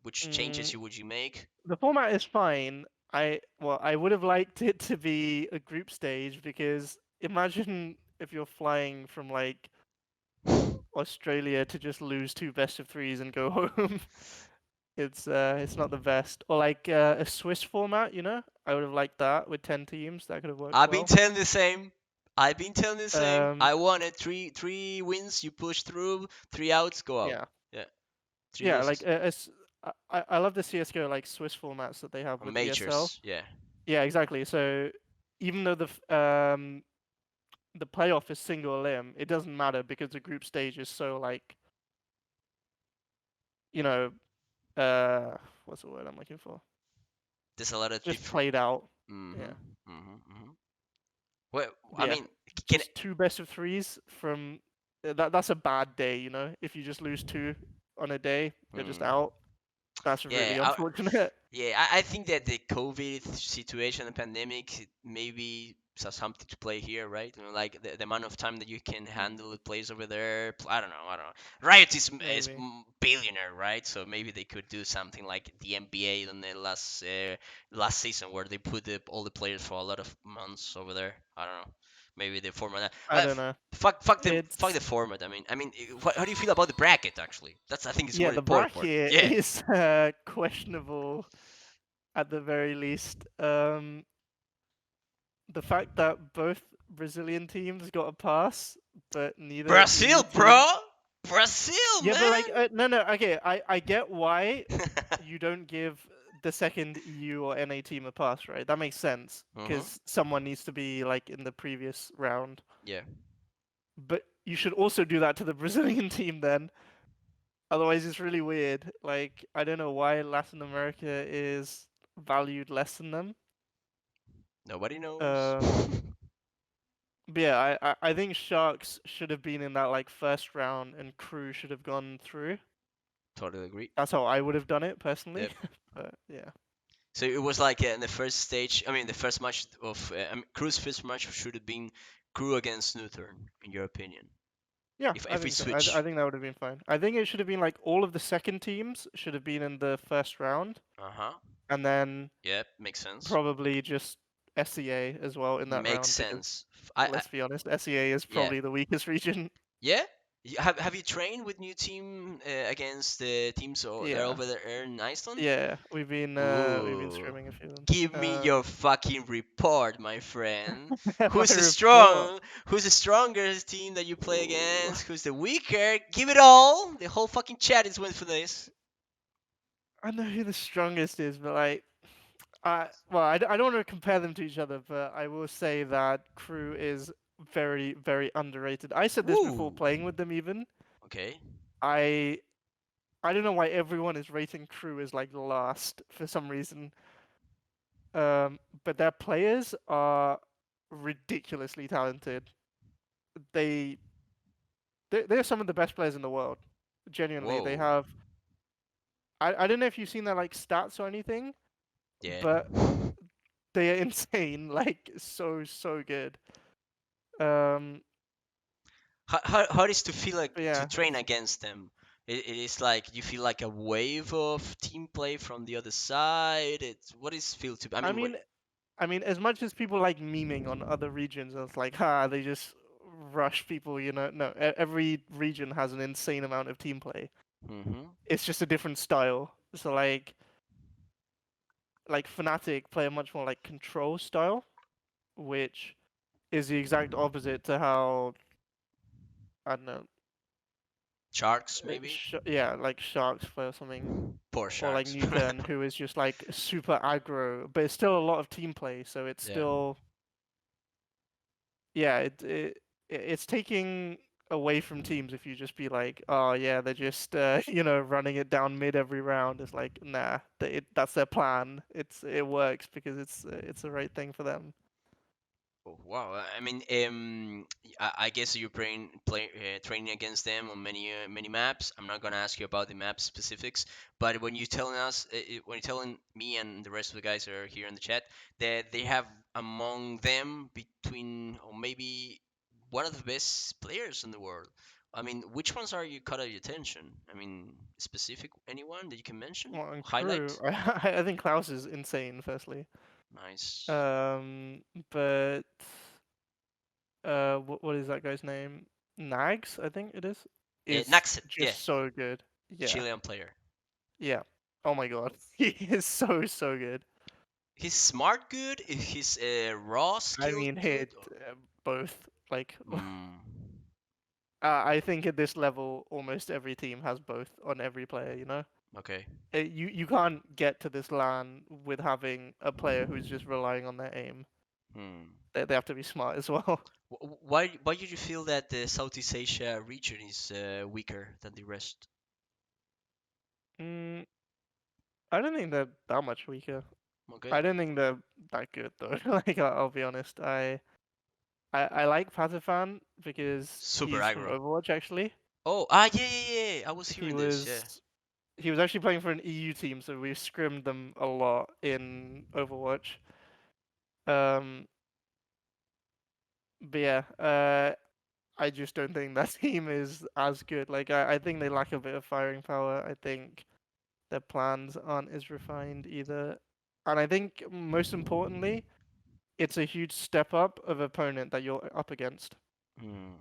Which changes Mm, you would you make? the format is fine. I would have liked it to be a group stage because imagine if you're flying from like Australia to just lose two best of threes and go home. It's not the best. Or like a Swiss format, you know? I would have liked that with 10 teams. That could have worked I've been well. telling the same. I've been telling the same. Um I wanted three wins. You push through, three outs, go out. yeah. Yeah, three Yeah, like losses. I love the CS:GO like Swiss formats that they have with ESL. Majors. Yeah. Yeah, exactly. So even though the playoff is single elim, it doesn't matter because the group stage is so like, you know, uh, what's the word I'm looking for? There's a lot of Just different. played out. Mhm. Yeah. Mhm. Mhm. Well, But I yeah, mean, can just two best of threes from that's a bad day, you know. If you just lose two on a day, you're just mm, out. That's yeah. really unfortunate. Yeah, I think that the COVID situation, the pandemic, maybe has something to play here, right? You know, like the amount of time that you can handle the plays over there. I don't know. I don't know. Riot Maybe. billionaire, right? So maybe they could do something like the NBA in the last season, where they put all the players for a lot of months over there. I don't know. Maybe the format. I don't know. Fuck It's the format. I mean, how do you feel about the bracket? Actually, that's I think it's yeah, more the important part. bracket Yeah. is questionable at the very least. The fact that both Brazilian teams got a pass, but neither EU Brazil, team. bro. Brazil, Yeah, but man. like, no, no, okay, I get why you don't give the second EU or NA team a pass, right? That makes sense Mhm. because someone needs to be like in the previous round. Yeah. But you should also do that to the Brazilian team then. Otherwise, it's really weird. Like, I don't know why Latin America is valued less than them. Nobody knows. Um, but yeah, I think Sharks should have been in that like first round, and Crew should have gone through. Totally agree. That's how I would have done it personally. Yep. But yeah, So it was like in the first stage. I mean, the first match of Crew's first match should have been Crew against Northern, in your opinion. yeah, I If we think so. I switch. think that would have been fine. I think it should have been like all of the second teams should have been in the first round, Uh huh. and then Yep. Makes sense. probably just SEA as well in that Makes round because sense. I let's be honest, SEA is yeah. probably the weakest region. Yeah. Have you trained with new team against the teams that are Yeah, over there in Iceland? yeah, we've been Ooh. scrimming a few of them. Give me your fucking report, my friend. My Who's the report. strong? Who's the strongest team that you play Ooh. against? Who's the weaker? Give it all. The whole fucking chat is went for this. I know who the strongest is, but like, I don't want to compare them to each other, but I will say that Crew is very, very underrated. I said this before Woo. playing with them even. Okay. I I don't know why everyone is rating Crew as like last for some reason. But their players are ridiculously talented. they they're some of the best players in the world. Genuinely, they Whoa. have. I don't know if you've seen their like stats or anything, Yeah. but they are insane. Like so good. Um, How it is to feel like but to yeah, train against them? It is like you feel like a wave of team play from the other side. It's what is feel to? I I mean, what? mean, I mean, as much as people like memeing on other regions, it's like, ha, they just rush people. No, every region has an insane amount of team play. Mm-hmm. It's just a different style. So like Fnatic play a much more like control style, which is the exact opposite to how I don't know, Sharks maybe. yeah, like Sharks play or something, Poor or like sharks. nukkye, who is just like super aggro, but it's still a lot of team play, so it's Yeah. still yeah, it's taking away from teams if you just be like, oh yeah, they're just running it down mid every round. It's like nah, that's their plan. It works because it's the right thing for them. Oh, wow. I mean, I guess you're training against them on many maps. I'm not gonna ask you about the map specifics, but when you're telling us, when you're telling me and the rest of the guys that are here in the chat that they have among them between or maybe one of the best players in the world. I mean, which ones are you caught your attention? I mean, specific anyone that you can mention? Well, and crew, Highlight? I think Klaus is insane. Firstly, Nice. um, but what is that guy's name? Nags, I think it is Naxit, yeah, just so good. Yeah, Chilean player. yeah. Oh my god, he is so good. He's smart good? Is his raw I skill mean, good? hit both. Like, Mm, I think at this level, almost every team has both on every player. okay. You can't get to this LAN with having a player who's just relying on their aim. Hmm. They have to be smart as well. Why did you feel that the Southeast Asia region is weaker than the rest? Mm, I don't think they're that much weaker. Okay. I don't think they're that good though. Like I'll be honest, I like Patafan because Super he's from aggro. Overwatch actually. Oh, yeah, yeah, yeah. I was He hearing this. Yeah. was he was actually playing for an EU team, so we've scrimmed them a lot in Overwatch. Um, but yeah, I just don't think that team is as good. Like I think they lack a bit of firing power. I think their plans aren't as refined either. And I think most importantly, it's a huge step up of opponent that you're up against. Hmm.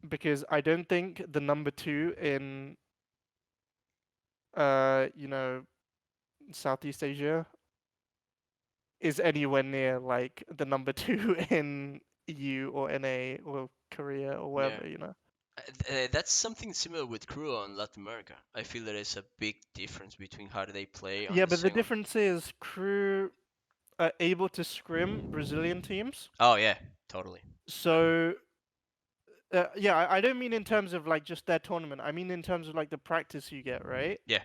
Because I don't think the number two in you know, Southeast Asia is anywhere near like the number two in EU or NA or Korea or Yeah. wherever. That's something similar with Crew on Latin America. I feel there is a big difference between how do they play on Yeah, the but the second. difference is crew are able to scrim Brazilian teams. Oh yeah, totally. Yeah. So yeah, I don't mean in terms of like just their tournament. I mean in terms of like the practice you get, right? Yeah.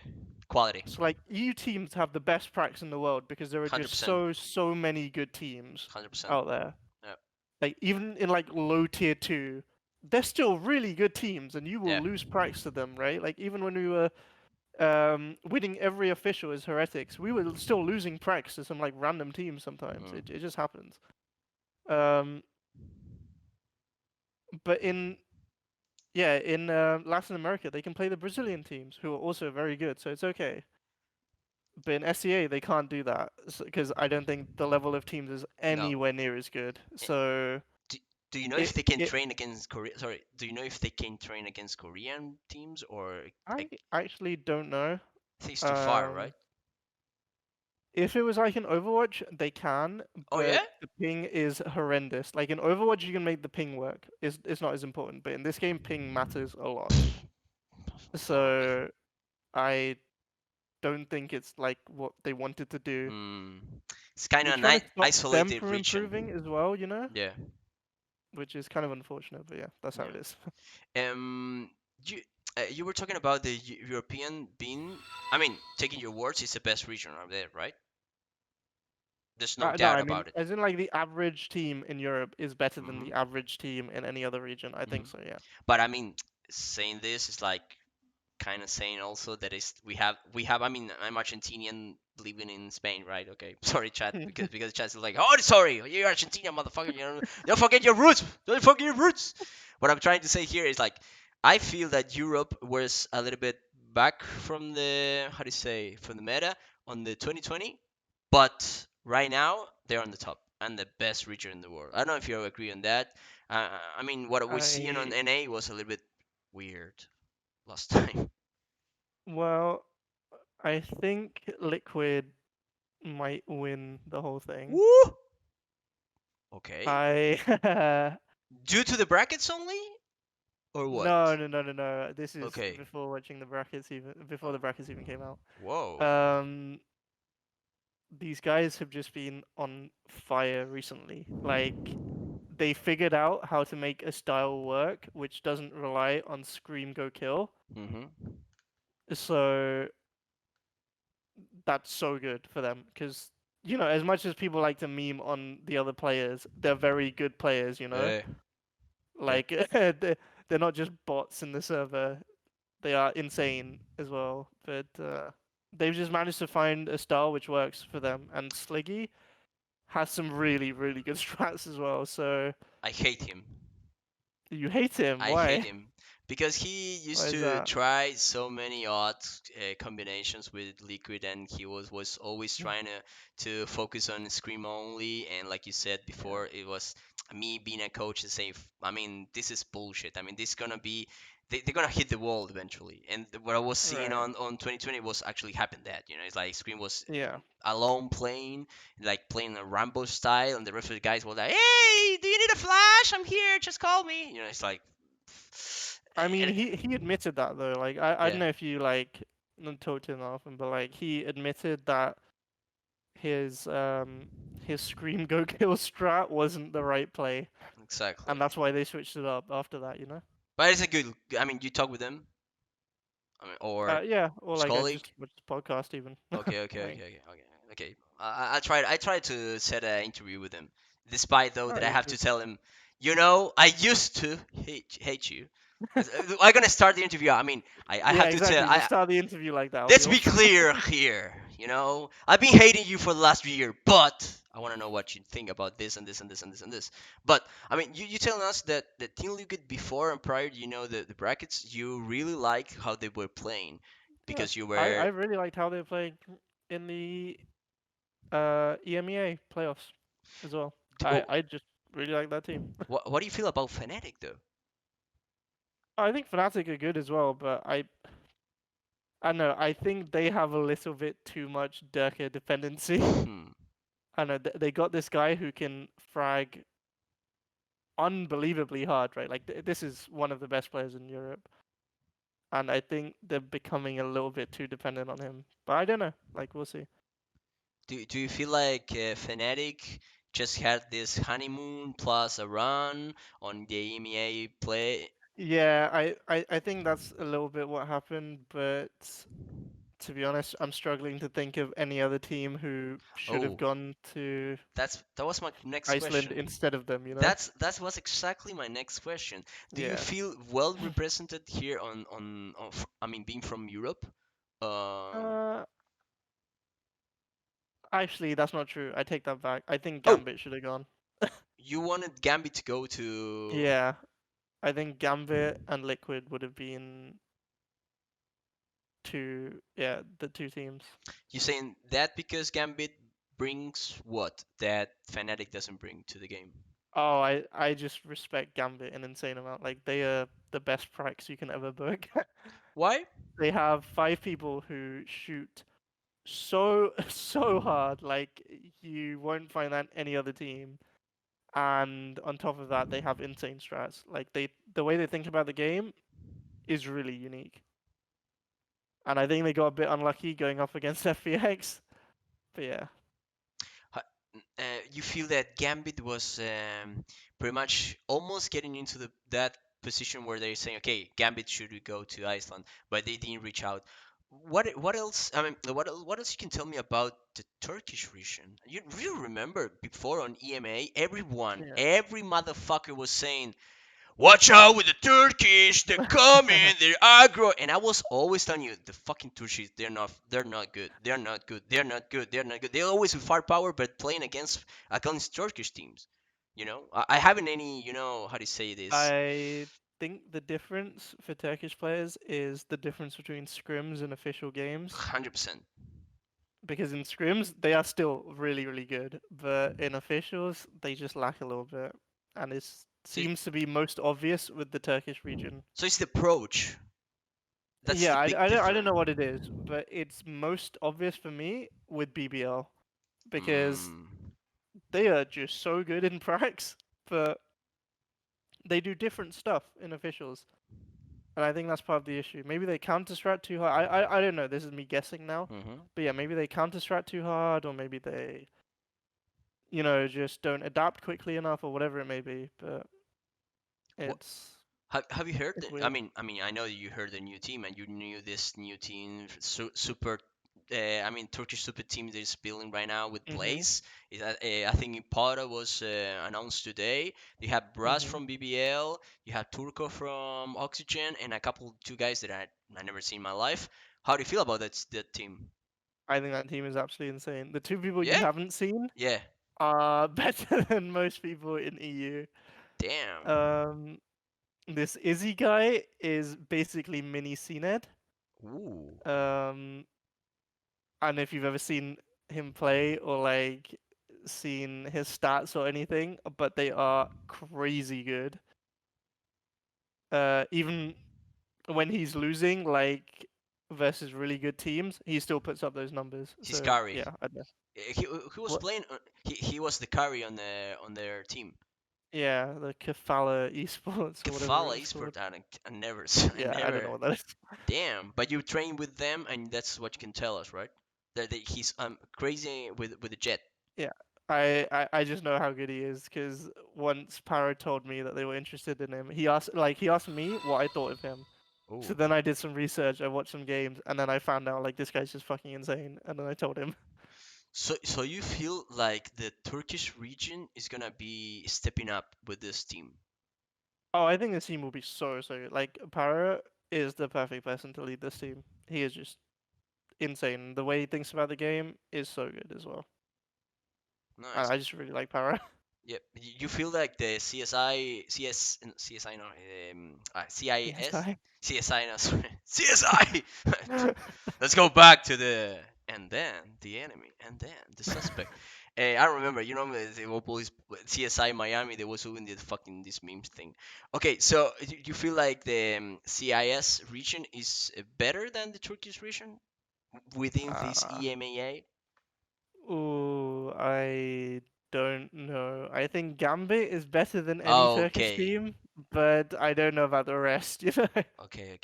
Quality. So like EU teams have the best practice in the world because there are just 100%. so many good teams 100%. out there. Yeah. Like even in like low tier two, they're still really good teams, and you will Yeah. lose practice to them, right? Like even when we were winning every official as Heretics, we were still losing practice to some like random teams sometimes. Mm. It just happens. Um, but in Latin America, they can play the Brazilian teams who are also very good, so it's okay. But in SEA, they can't do that because I don't think the level of teams is No. anywhere near as good. Eh, So Do, do you know if it they can it train against Korea? Sorry. Do you know if they can train against Korean teams or I I actually don't know. think it's too far, right? Um, if it was like in Overwatch, they can, Oh but yeah. the ping is horrendous. Like in Overwatch, you can make the ping work. It's not as important, but in this game, ping matters a lot. Probably. So I don't think it's like what they wanted to do. Hmm. It's kind of Which an kind of stops them isolated from improving region. as well. Yeah. Which is kind of unfortunate, but yeah, that's how Yeah. it is. Um. You you were talking about the European being. I mean, taking your words, it's the best region out there, right? There's no No, doubt I mean, about it. as in like the average team in Europe is better than Hmm. the average team in any other region. I Hmm. think so, yeah. But I mean, saying this is like kind of saying also that is we have. I mean, I'm Argentinian living in Spain, right? Okay, sorry, chat, because chat is like, oh, sorry, you're Argentina, motherfucker. Don't forget your roots. Don't forget your roots. What I'm trying to say here is like, I feel that Europe was a little bit back from the how do you say from the meta on the 2020, but right now they're on the top and the best region in the world. I don't know if you agree on that. I mean, what we see on I NA was a little bit weird last time. well, I think Liquid might win the whole thing. Woo! Okay. I Due to the brackets only, or what? no. This is Okay. before watching the brackets even before Uh, the brackets even came out. whoa. Um, these guys have just been on fire recently. Like they figured out how to make a style work which doesn't rely on scream go kill. Mm-hmm. So that's so good for them because as much as people like to meme on the other players, they're very good players. Yeah. Yeah. Like they're not just bots in the server; they are insane as well. But they've just managed to find a style which works for them, and Sliggy has some really really good strats as well. So I hate him. you hate him? I hate Why? him because he Why used is to that? try so many odd combinations with Liquid, and he was always trying to focus on scream only. And like you said Yeah. before, it was me being a coach and saying, I mean, this is bullshit. I mean, this is gonna be. They're gonna hit the wall eventually, and what I was seeing Right. on 2020 was actually happened. That it's like Scream was Yeah. alone playing, like playing a Rambo style, and the rest of the guys were like, "Hey, do you need a flash? I'm here. Just call me." It's like, I mean, and, he admitted that though. Like, I don't yeah, know if you like not talked to him often, but like he admitted that his um his scream go kill strat wasn't the right play, and exactly. that's why they switched it up after that. But it's a good. I mean, you talk with them, I mean, or Yeah, or his like I colleague. just watched the podcast even. Like, Okay. I tried to set an interview with him, despite though oh, that I you have to should. tell him, I used to hate you. I'm gonna start the interview. I mean, I Yeah, have to tell. exactly. Just start the interview like that. It'll be Let's be awesome. clear here. I've been hating you for the last year, but I want to know what you think about this and this and this and this and this. But I mean, you telling us that Team Liquid before and prior, the brackets, you really like how they were playing Yeah, because you I were. really liked how they played in the EMEA playoffs as well. Well, I just really like that team. what do you feel about Fnatic though? I think Fnatic are good as well, but I don't know. I think they have a little bit too much Durka dependency. Hmm. I know they got this guy who can frag unbelievably hard, right? Like this is one of the best players in Europe, and I think they're becoming a little bit too dependent on him. But I don't know. Like we'll see. Do you feel like Fnatic just had this honeymoon plus a run on the EMEA play? Yeah, I think that's a little bit what happened, but to be honest, I'm struggling to think of any other team who should have Oh, gone to that was my next Iceland question. instead of them. That was exactly my next question. Do you Yeah. feel well represented here I mean, being from Europe? Um, Uh, Actually, that's not true. I take that back. I think oh, Gambit should have gone. you wanted Gambit to go to. Yeah, I think Gambit and Liquid would have been the two teams. You saying that because Gambit brings what that Fnatic doesn't bring to the game? Oh, I just respect Gambit an insane amount. Like they are the best pracks you can ever book. Why? They have five people who shoot so so hard. Like you won't find that any other team. And on top of that, they have insane strats. Like the way they think about the game is really unique. And I think they got a bit unlucky going up against FPX. But yeah, You feel that Gambit was pretty much almost getting into that position where they're saying, okay, Gambit should go to Iceland, but they didn't reach out. what else? I mean, what else you can tell me about the Turkish region? You remember before on EMA, Yeah. every motherfucker was saying, "Watch out with the Turkish! They're coming! They're aggro!" And I was always telling you, the fucking Turkish, they're not good. They're not good. They're not good. They're not good. They're always with firepower, but playing against Turkish teams. I haven't any. How do you say this? I think the difference for Turkish players is the difference between scrims and official games. 100%. Because in scrims they are still really really good, but in officials they just lack a little bit, and it So, seems to be most obvious with the Turkish region. so it's the approach. That's Yeah, the big I don't difference. know what it is, but it's most obvious for me with BBL because Mm. they are just so good in pracs, but they do different stuff in officials. And I think that's part of the issue. Maybe they counter strat too hard. I don't know. This is me guessing now. Mm-hmm. But yeah, maybe they counter strat too hard, or maybe they, just don't adapt quickly enough, or whatever it may be. But What it's have you heard? it's I weird. mean, I know you heard the new team, and you knew this new team, super. Turkish super team that is building right now with Mhm. Blaze. I think Impara was announced today. You have Brass Mhm. from BBL. You have Turco from Oxygen, and a couple two guys that I never seen in my life. How do you feel about that team? I think that team is absolutely insane. The two people you Yeah, haven't seen yeah. are better than most people in EU. Damn. Um, this Izzy guy is basically mini CNED. Ooh. Um, and if you've ever seen him play or like seen his stats or anything, but they are crazy good. Even when he's losing, like versus really good teams, he still puts up those numbers. He's So carry. yeah, I know. He was What? playing. He was the carry on their team. Yeah, the Kefala esports or whatever Kefala it was called. Esport. I never, I Yeah, I don't know never. what that is. Damn. But you train with them, and that's what you can tell us, right? That he's crazy with the jet. Yeah, I just know how good he is because once Paro told me that they were interested in him, he asked me what I thought of him. So Oh. then I did some research, I watched some games, and then I found out like this guy's just fucking insane. And then I told him, So you feel like the Turkish region is gonna be stepping up with this team? oh, I think this team will be so good. Like Paro is the perfect person to lead this team. He is just insane. The way he thinks about the game is so good as well. And Nice. I just really like Paro. Yep. You feel like the CSI, CSI, no, CIS, CSI. CSI, no, sorry, CSI. Let's go back to the and then the enemy and then the suspect. I remember, the old police CSI Miami. They was doing the fucking this memes thing. Okay, so you feel like the CIS region is better than the Turkish region within this uh, EMEA? Ooh, I don't know. I think Gambit is better than any Turkish Okay. team, but I don't know about the rest, you know? Okay.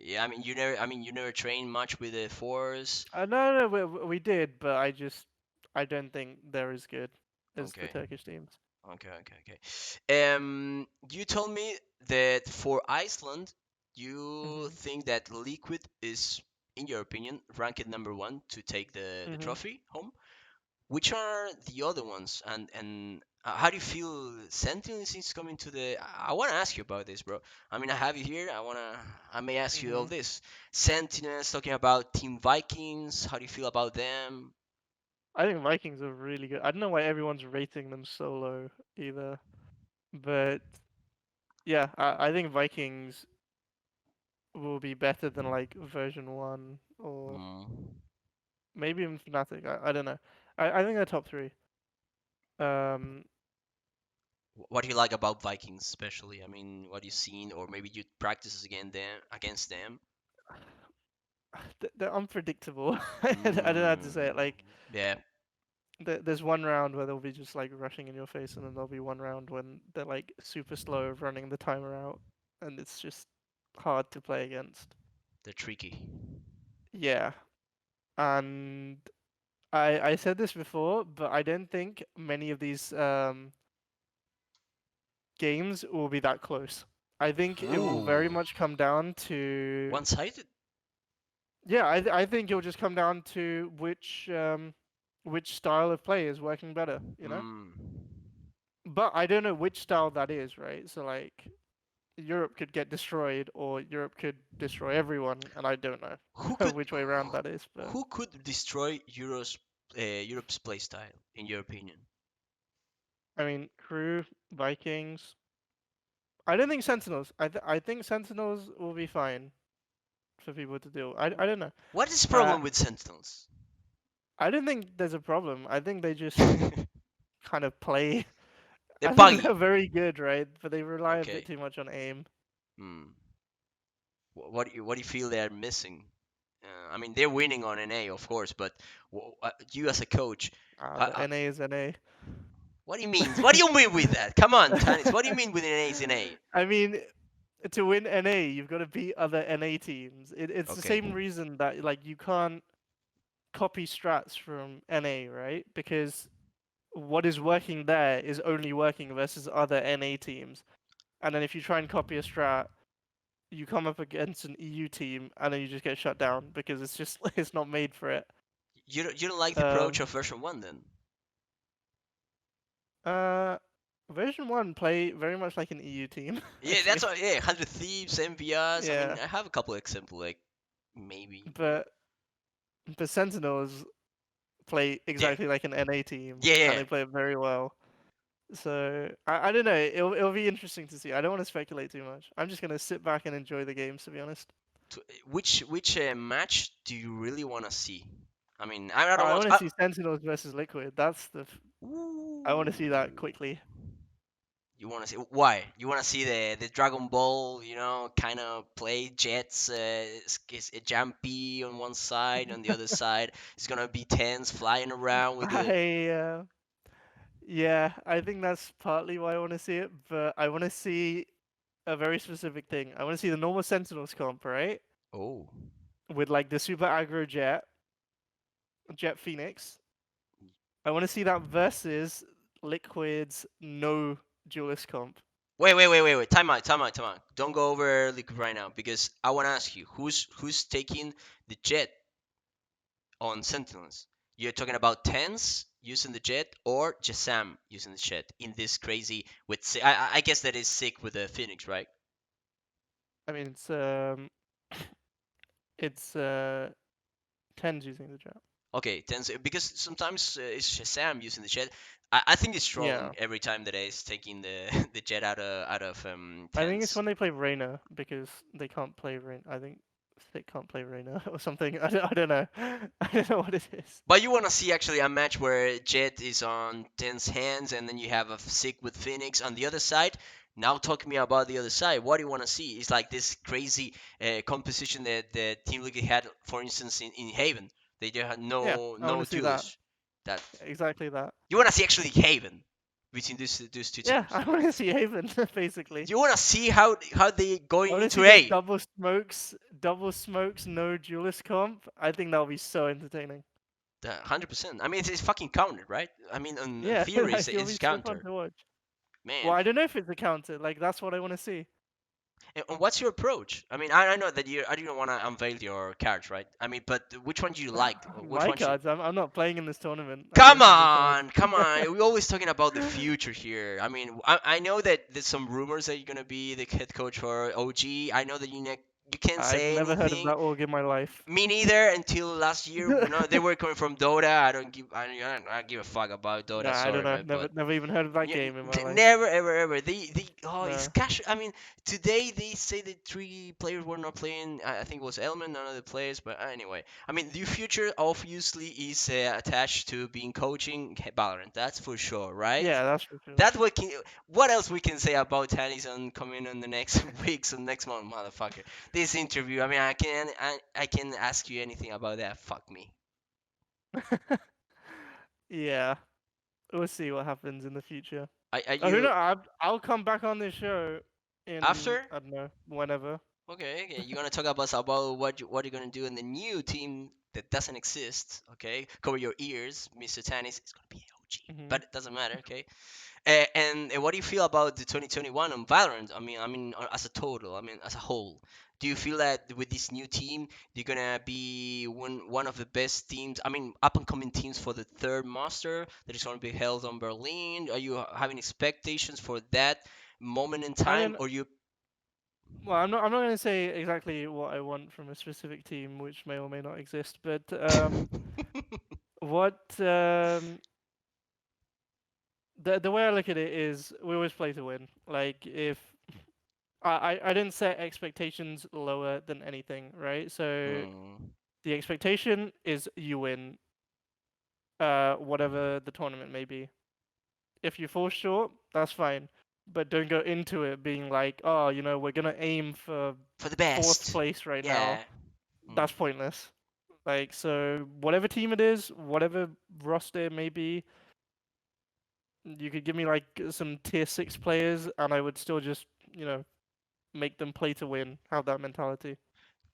Yeah, you never trained much with the fours. No, no, we did, but I don't think they're as good as the Okay. Turkish teams. Okay. You told me that for Iceland, you Mhm. think that Liquid is, in your opinion, ranked number one to take the Mhm. trophy home. Which are the other ones? And how do you feel Sentinels is coming to the? I want to ask you about this, bro. I mean, I have you here. I may ask you all Mhm. this. Sentinels talking about Team Vikings. How do you feel about them? I think Vikings are really good. I don't know why everyone's rating them so low either, but yeah, I think Vikings will be better than like version 1 or Mm. maybe even Fnatic. I don't know. I think they're top 3. Um, What do you like about Vikings, especially? I mean, what you seen, or maybe you practice against them. they're unpredictable. I don't know how to say Mm. it. Like, Yeah, there's one round where they'll be just like rushing in your face, and then there'll be one round when they're like super slow running the timer out, and it's just hard to play against. they're tricky. Yeah, and I said this before, but I don't think many of these games will be that close. I think it will very Ooh, much come down to one-sided. Yeah, I think it'll just come down to which style of play is working better, you know. Hmm. But I don't know which style that is, right? So like Europe could get destroyed, or Europe could destroy everyone, and I don't Who know could which way around that is. But who could destroy Europe's playstyle in your opinion? I mean, crew, Vikings. I don't think Sentinels. I think Sentinels will be fine for people to do. I don't know. What is the Uh, problem with Sentinels? I don't think there's a problem. I think they just kind of play. They're I think buggy. they're very good, right? But they rely a bit Okay. too much on aim. Hmm. What do you feel they're missing? I mean, they're winning on NA, of course, but you as a coach, But NA is NA. what do you mean? What do you mean with that? Come on, Tanis. What do you mean with NA is NA? I mean, to win NA, you've got to beat other NA teams. It's the Okay. same reason that like you can't copy strats from NA, right? Because what is working there is only working versus other NA teams. And then if you try and copy a strat, you come up against an EU team, and then you just get shut down because it's just it's not made for it. You don't like the approach Um, of version one then? uh, version one play very much like an EU team, Yeah, that's actually. what. Yeah, 100 Thieves, MVRs. I mean, Yeah, I have a couple example like maybe. but Sentinels play Yeah, exactly like an NA team, yeah, and yeah. they play it very well. So I don't know. It'll be interesting to see. I don't want to speculate too much. I'm just gonna sit back and enjoy the games, to be honest. Which match do you really want to see? I mean, I don't I want. want to see Sentinels versus Liquid. I want to see Ooh. that quickly. You want to see why? You want to see the Dragon Ball, kind of play Jets, is a jumpy on one side, on the other side it's gonna be tens flying around with the. I Yeah, I think that's partly why I want to see it, but I want to see a very specific thing. I want to see the normal Sentinels comp, right? Oh, With like the super aggro Jet Phoenix. I want to see that versus Liquid's no duelist comp. wait. Time out. Don't go over Liquid right now because I want to ask you who's taking the jet on Sentinels. You're talking about tens using the jet or Jasam using the jet in this crazy with. I guess that is sick with the Phoenix, right? I mean, it's tens using the jet. Okay, tens because sometimes it's Shazam using the jet. I think it's trolling Yeah, every time that is taking the the jet out of I think it's tens. when they play Reyna because they can't play Reyna. I think they can't play Reyna or something. I don't know. I don't know what it is. But you want to see actually a match where Jet is on Ten's hands and then you have a Sick with Phoenix on the other side. Now talk to me about the other side. What do you want to see? It's like this crazy composition that the Team Liquid had, for instance, in Haven. They just had Yeah, I want no to see that. duelists. That Exactly that. you want to see actually Haven between these two Yeah, teams. I want to see Haven basically. You want to see how they I going want to see into the A. double smokes, no duelist comp. I think that'll be so entertaining. 100%. I mean, it's fucking countered, right? I mean, in Yeah, theory, like it'll it's be so fun counter. to watch. Well, Man, I don't know if it's a counter. Like that's what I want to see. and what's your approach? I mean, I know that I didn't want to unveil your cards, right? I mean, but which one do you like? Which My one should? cards. I'm not playing in this tournament. I Come don't have any cards. on, come on. We're always talking about the future here. I mean, I know that there's some rumors that you're gonna be the head coach for OG. I know that you can't I've say never heard of anything. that org in my life. Me neither until last year. They were coming from Dota. I don't give a fuck about Nah, Dota. I don't Sorry, know. man, but Never even heard of that yeah, game in my life. never, ever. It's No. cash. I mean, today they say that three players were not playing. I think it was Element, none of the players. But anyway, I mean, the future obviously is attached to being coaching Valorant. That's for sure, right? Yeah, that's for sure. That what else we can say about Tanizhq coming in the next weeks and next month, motherfucker? This interview. I mean, I can ask you anything about that. Fuck me. Yeah, we'll see what happens in the future. Are Who you knows? I'll come back on this show in after? I don't know whenever. Okay. You're gonna talk about what you're gonna do in the new team that doesn't exist. Okay, cover your ears, Mr. Tanis. It's gonna be OG, Hmm. but it doesn't matter. Okay. And what do you feel about the 2021 on Valorant? I mean, as a total. I mean, as a whole. Do you feel that with this new team, you're gonna be one of the best teams? I mean, up and coming teams for the third master that is gonna be held on Berlin. Are you having expectations for that moment in I time, mean, or you? well, I'm not going to say exactly what I want from a specific team, which may or may not exist, but what the way I look at it is we always play to win. Like if I didn't set expectations lower than anything, right? So Hmm. the expectation is you win, whatever the tournament may be. If you fall short, that's fine, but don't go into it being like, oh, we're gonna aim for For the fourth best. place right now. Yeah. Mm. That's pointless. Like so, whatever team it is, whatever roster it may be, you could give me like some tier 6 players, and I would still just make them play to win. Have that mentality.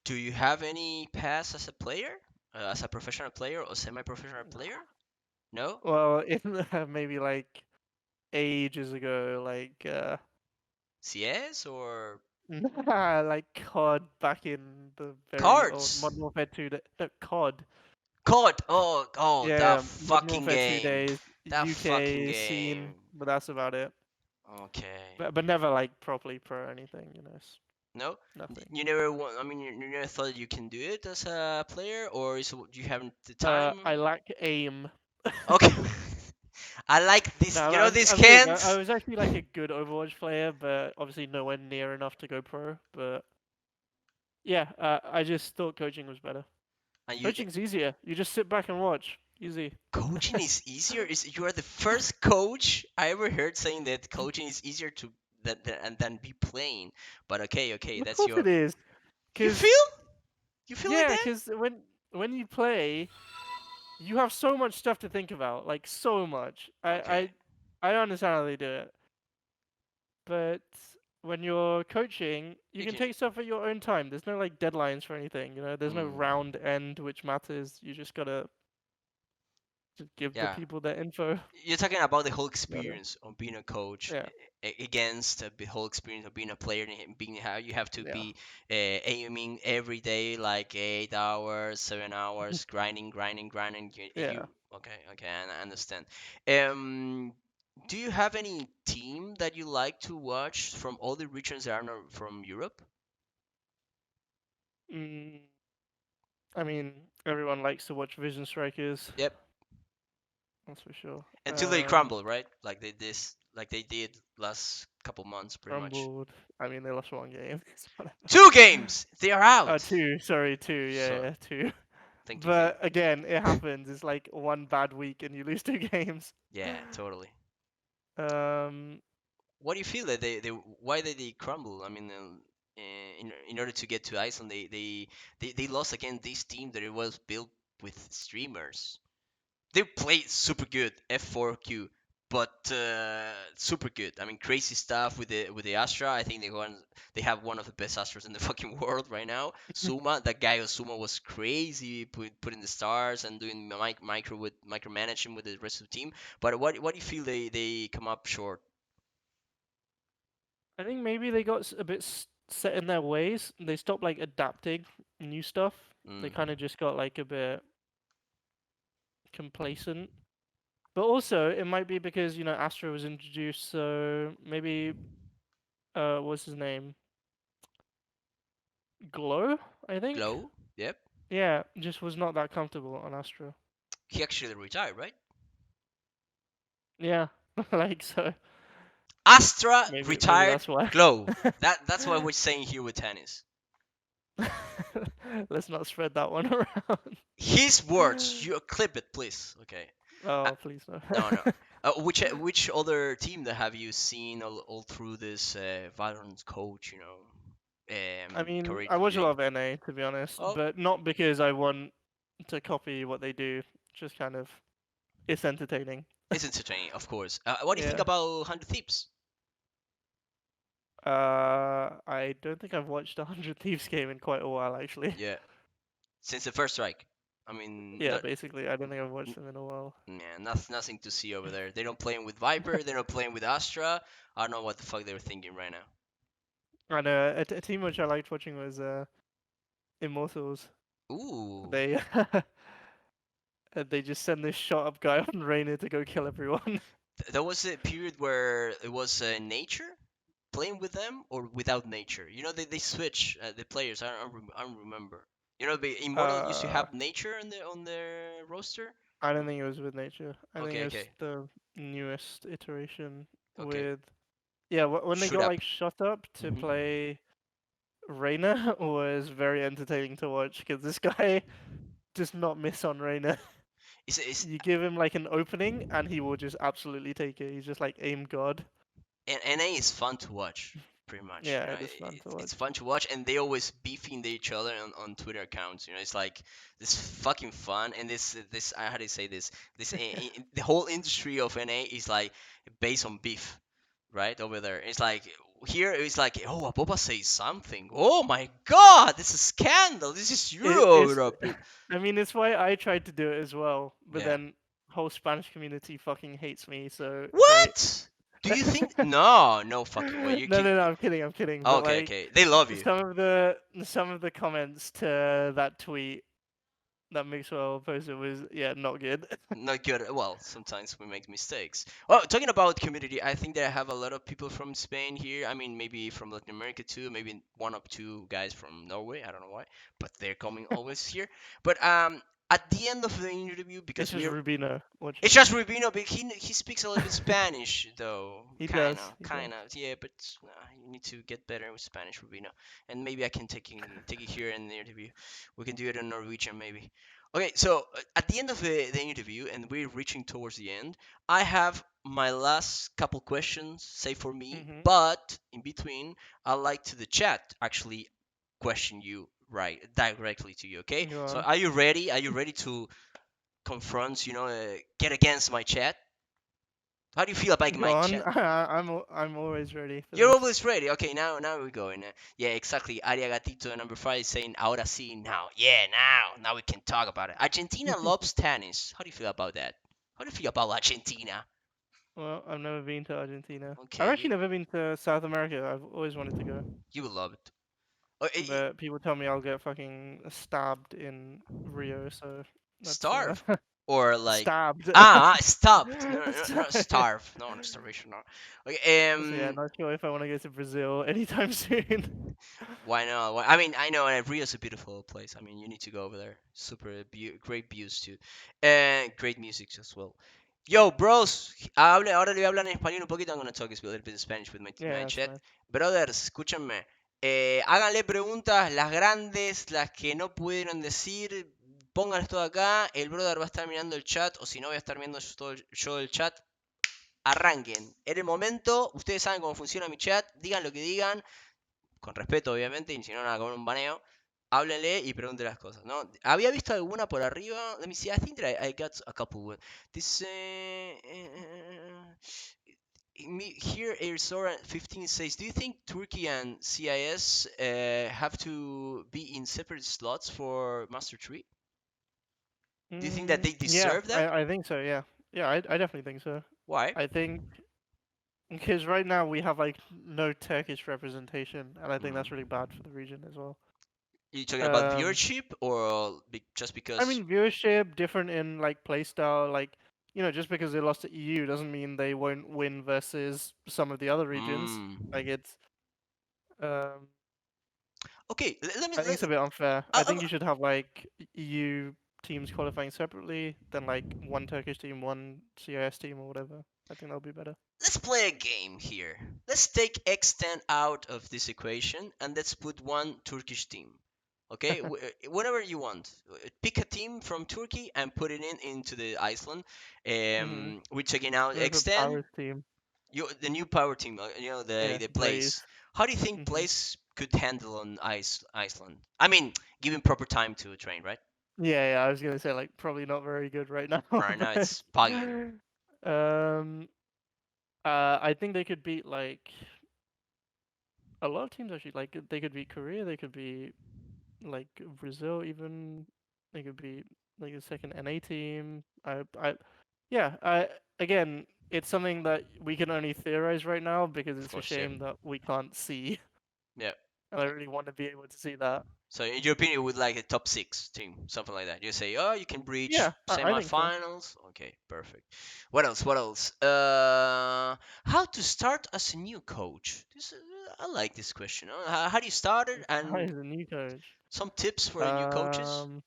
Do you have any past as a player, as a professional player or semi-professional player? No. Well, in maybe like ages ago, like CS or like COD back in the very old cards? Modern Warfare 2. No, COD. COD. Oh, that Yeah, Modern fucking Warfare 2 game. days, That fucking UK scene, game. but that's about it. Okay. But never like properly pro or anything. No, Nothing. you never want. I mean, you never thought you can do it as a player, or is you haven't the time? I lack aim. Okay. I like this. No, You know these I'm kidding. I cans. was actually like a good Overwatch player, but obviously nowhere near enough to go pro. But yeah, I just thought coaching was better. And you Coaching's easier. You just sit back and watch. Easy. coaching is easier. Is you are the first coach I ever heard saying that coaching is easier to than be playing. But okay, Of that's course your. it is. You Cause feel? You feel like yeah, that? cause when you play, you have so much stuff to think about. Like so much. Okay. I understand how they do it, but when you're coaching, you You can can. take stuff at your own time. There's no like deadlines for anything. There's no Mm, round end which matters. You just gotta just give the yeah. people their info. You're talking about the whole About it. experience of being a coach Yeah, against the whole experience of being a player and being how you have to yeah. be aiming every day like 8 hours, 7 hours, grinding. Yeah. Okay, I understand. Um, do you have any team that you like to watch from all the regions that are not from Europe? Mm, I mean, everyone likes to watch Vision Strikers. Yep. That's for sure. Until they crumble, right? Like they did last couple months, pretty much. Crumbled. I mean, they lost one game. It's whatever. 2 games, they are out. Two. Sorry, two. Yeah, So yeah, two. thank you. But again, it happens. It's like one bad week and you lose 2 games. Yeah, totally. Um, What do you feel that they why did they crumble? I mean, in order to get to Iceland, they lost against this team that it was built with streamers. They played super good F4Q, but super good. I mean, crazy stuff with the Astra. I think they have one of the best Astras in the fucking world right now. Suma, that guy Suma was crazy, putting the stars and doing micromanaging with the rest of the team. But what do you feel they come up short? I think maybe they got a bit set in their ways. They stopped like adapting new stuff. They Mm. kind of just got like a bit complacent. But also, it might be because Astra was introduced, so maybe what's his name? Glow, I think. Glow, yep. Yeah, just was not that comfortable on Astra. He actually retired, right? Yeah, like so. Astra Maybe retired. that's why. Glow. That's what we're saying here with tennis. Let's not spread that one around. His words. You clip it, please. Okay. Uh, Oh, please no. no. Which other team that have you seen all through this Valorant coach? I mean, Career I that watch a you. lot of NA to be honest, Oh, but not because I want to copy what they do. Just kind of, it's entertaining. it's entertaining, of course. What do you think Yeah. about 100 Thieves? I don't think I've watched a 100 Thieves game in quite a while actually. Yeah, since the first strike. I mean, Yeah, basically, I don't think I've watched them in a while. yeah, nothing to see over there. They don't playing with Viper. They're not playing with Astra. I don't know what the fuck they were thinking right now. And a team which I liked watching was Immortals. Ooh, They they just send this shot up guy on Reina to go kill everyone. there was a period where it was nature playing with them or without nature. You know, they switch the players. I don't remember. You know, the Immortal used to uh, have nature on their roster. I don't think it was with Nature. I think Okay, it was okay, the newest iteration okay. with yeah. When they Shoot got up. like shot up to Hmm. play Reina was very entertaining to watch because this guy does not miss on Reina. It's You give him like an opening and he will just absolutely take it. He's just like aim god. and NA is fun to watch, pretty much. You Yeah, know, it is fun to it's watch. fun to watch, and they always beefing each other on Twitter accounts. You know, it's like this fucking fun, and this how do you say this? The whole industry of NA is like based on beef, right over there. It's like here it's like oh Aboba says something. Oh my god, this is scandal. This is It's Europe. I mean it's why I tried to do it as well, but Yeah. then whole Spanish community fucking hates me, so great. What? Do you think? No, no fucking way. You No, can. no, no, I'm kidding, I'm kidding. Oh, But okay, like okay. They love you. some of the comments to that tweet that Mixwell posted was yeah, not good. Not good. Well, sometimes we make mistakes. Oh, talking about community, I think that I have a lot of people from Spain here. I mean, maybe from Latin America too. Maybe one or two guys from Norway. I don't know why, but they're coming always here. But at the end of the interview, It's because just we're Rubino it's watching. just Rubino, but he speaks a little bit Spanish though. He Kind does, of, he does. kind of, yeah. But you need to get better with Spanish, Rubino. And maybe I can take it here in the interview. We can do it in Norwegian maybe. Okay, so at the end of the interview, and we're reaching towards the end, I have my last couple questions, say for me, Mhm. but in between, I like to the chat actually question you right directly to you. Okay, Go so on. are you ready? Are you ready to confronts, get against my chat. How do you feel about Go my on. chat? I'm always ready for You're this. always ready. Okay, now we're going. Yeah, exactly. Aria Gatito number 5 is saying ahora sí now. Yeah, now we can talk about it. Argentina loves tennis. How do you feel about that? How do you feel about Argentina? Well, I've never been to Argentina. I've Okay, actually never been to South America. I've always wanted to go, you will love it. Oh, but people tell me I'll get fucking stabbed in Rio, so that's starve or like stabbed. stopped. No, no, no, starve. No, no starvation. No. Okay. So yeah, not sure if I want to go to Brazil anytime soon. Why not? I mean, I know Rio's a beautiful place. I mean, you need to go over there. Super great views too, and great music as well. Yo, bros, ahora le voy a hablar en español un poquito. I'm gonna talk a little bit in Spanish with Yeah, my that's chat. fine. Brothers, escúchenme. Háganle preguntas, las grandes, las que no pudieron decir. Pónganlas todo acá. El brother va a estar mirando el chat, o si no, voy a estar viendo yo el chat. Arranquen. En el momento, ustedes saben cómo funciona mi chat. Digan lo que digan con respeto obviamente, y si no, nada, con un baneo, háblenle y pregúntenle las cosas, ¿no? Había visto alguna por arriba, let me see, I think that I got a couple. This, here, Arizona 15 says, do you think Turkey and CIS have to be in separate slots for Master 3? Do you think that they Yeah, deserve that? I think so. Yeah, yeah, I definitely think so. Why? I think because right now we have like no Turkish representation, and I think that's really Mm. bad for the region as well. You talking about Um, viewership or just I because? mean viewership different in like playstyle, like just because they lost to EU doesn't mean they won't win versus some of the other regions. Mm. Like um, Okay, let me. I think it's a bit unfair. I I, think you should have like EU teams qualifying separately, then like one Turkish team, one CIS team, or whatever. I think that'll be better. let's play a game here. Let's take X10 out of this equation and let's put one Turkish team. Okay, whatever you want. Pick a team from Turkey and put it into the Iceland. Mhm. We're taking out With a X10. Paris team. The new power team. The Yeah, the Blaze. place. How do you think Mhm. place could handle on Iceland? I mean, given proper time to train, right? Yeah, yeah. I was gonna say like probably not very good right now, Right now but it's buggy. um, I think they could beat like a lot of teams actually. Like they could beat Korea, they could beat like Brazil even. They could beat like a second NA team. Yeah. Again, it's something that we can only theorize right now because Of it's a course, yeah. shame that we can't see. Yeah. and I really want to be able to see that. So in your opinion, with like a top six team, something like that, you say, oh, you can reach Yeah, I think so. semifinals. Okay, perfect. What else? What else? How to start as a new coach? I like this question. How do you start it, How and is a new coach? some tips for new coaches? Um,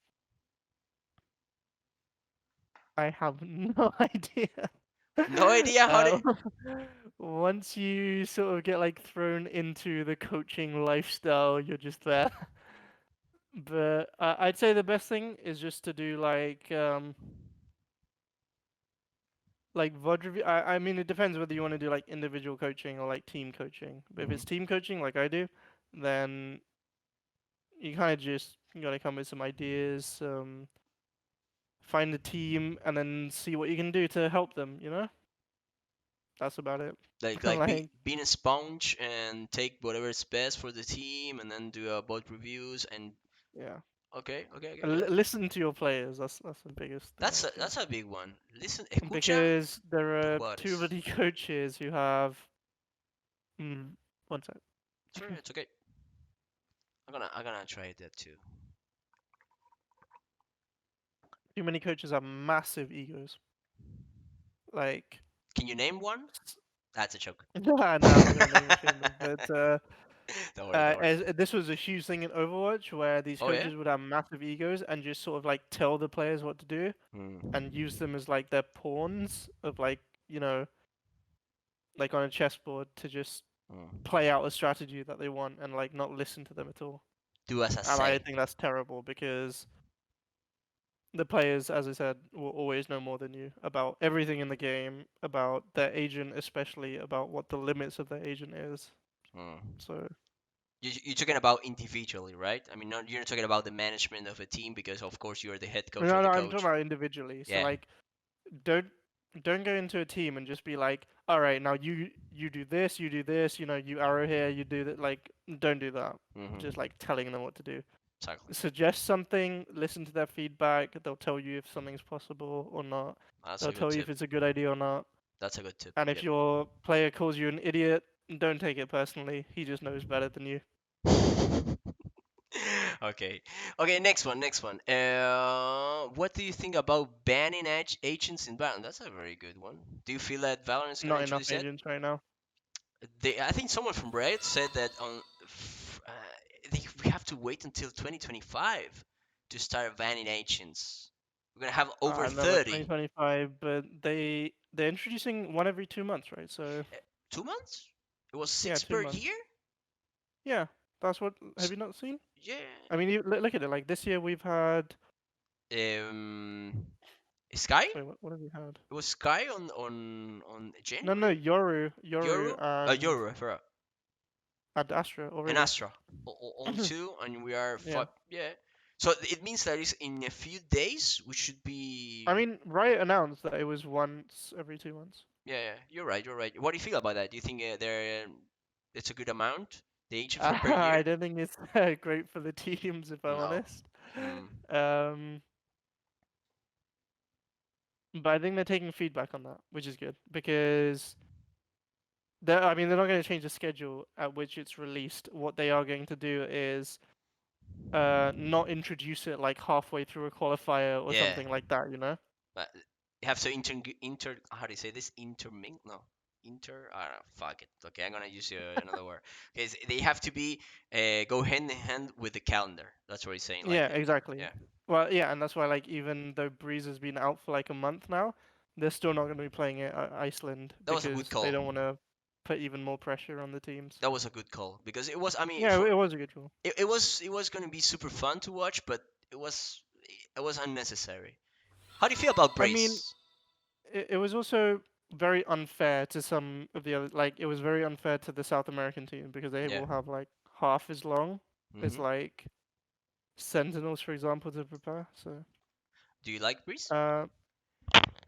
I have no idea. No idea how to. Um, once you sort of get like thrown into the coaching lifestyle, you're just there. But I'd say the best thing is just to do like VOD review. I mean, it depends whether you want to do like individual coaching or like team coaching. But if Mhm. it's team coaching, like I do, then you kind of just gotta come with some ideas, find a team, and then see what you can do to help them. You know, that's about it. Like Like, being a sponge and take whatever is best for the team, and then do both reviews and yeah, okay, okay, okay, and okay. listen to your players. That's the biggest thing I'd say. That's a big one. Listen, escucha Because tus there are two jugadores. bloody coaches who have. Mm, one sec. Sure, it's okay. I'm gonna try that too. Too many coaches have massive egos. Like, Can you name one? s- That's a joke. no, I'm not gonna name and shame them, but Don't worry, don't worry. this was a huge thing in Overwatch where these Oh yeah. coaches would have massive egos and just sort of like tell the players what to do and Hmm. use them as like their pawns of like you know like on a chessboard to just Hmm. play out a strategy that they want and like not listen to them at all. Do as I And I say. think that's terrible because the players, as I said, will always know more than you about everything in the game, about their agent, especially about what the limits of their agent is. Hmm. So You're talking about individually, right? I mean, you're not talking about the management of a team because, of course, you're the head coach or no, the no, I'm talking coach. about individually. So Yeah. like, don't don't go into a team and just be like, all right, now you do this, you do this, you know, you arrow here, you do that. Like, don't do that. Just Hmm. like telling them what to do. Exactly. Suggest something, listen to their feedback. They'll tell you if something's possible or not. That's They'll a good tell you if tip. it's a good idea or not. That's a good tip. And if Yep. your player calls you an idiot, don't take it personally. He just knows better than you. Okay. Okay, next one, next one. What do you think about banning agents in Valorant? That's a very good one. Do you feel that Valorant is gonna Not enough introduce that? agents right now. I think someone from Riot said that we have to wait until 2025 to start banning agents. We're gonna have over I know like 30. 2025, but they're introducing one every 2 months, right? So 2 months? It was yeah, six two per months. year? Yeah, that's what. Have S- you not seen? Yeah. I mean, look at it. Like this year, we've had. Um, Sky? Wait, what have we had? It was Sky on No, January? no, Yoru, Euro? and Euro, I forgot. Astra And already. Astra. Only two, and we are Yeah. five. Yeah. So it means that is in a few days we should I be. mean, Riot announced that it was once every 2 months. Yeah, yeah. You're right. You're right. What do you feel about that? Do you think it's a good amount? The agent for per I year? don't think it's great for the teams, if I'm No. honest. Mm. Um, but I think they're taking feedback on that, which is good because I mean, they're not going to change the schedule at which it's released. What they are going to do is not introduce it like halfway through a qualifier or Yeah. something like that. You know? But you have to inter. How do you say this? Interming? No. Inter. I don't know. Fuck it. Okay, I'm gonna use another word. Okay, they have to be go hand in hand with the calendar. That's what he's saying. Yeah, Like, exactly. yeah. Well, yeah, and that's why like even though Breeze has been out for like a month now, they're still not going to be playing it at Iceland That was a good because they call. don't want to put even more pressure on the teams. That was a good call because it was. I mean, Yeah, for it was a good call. it was gonna be super fun to watch, but it was it was unnecessary. How do you feel about I mean, Brace? it was also very unfair to some of the other. Like, it was very unfair to the South American team because they Yeah. will have like half as long as Hmm. like Sentinels, for example, to prepare. So, Do you like Breeze? uh,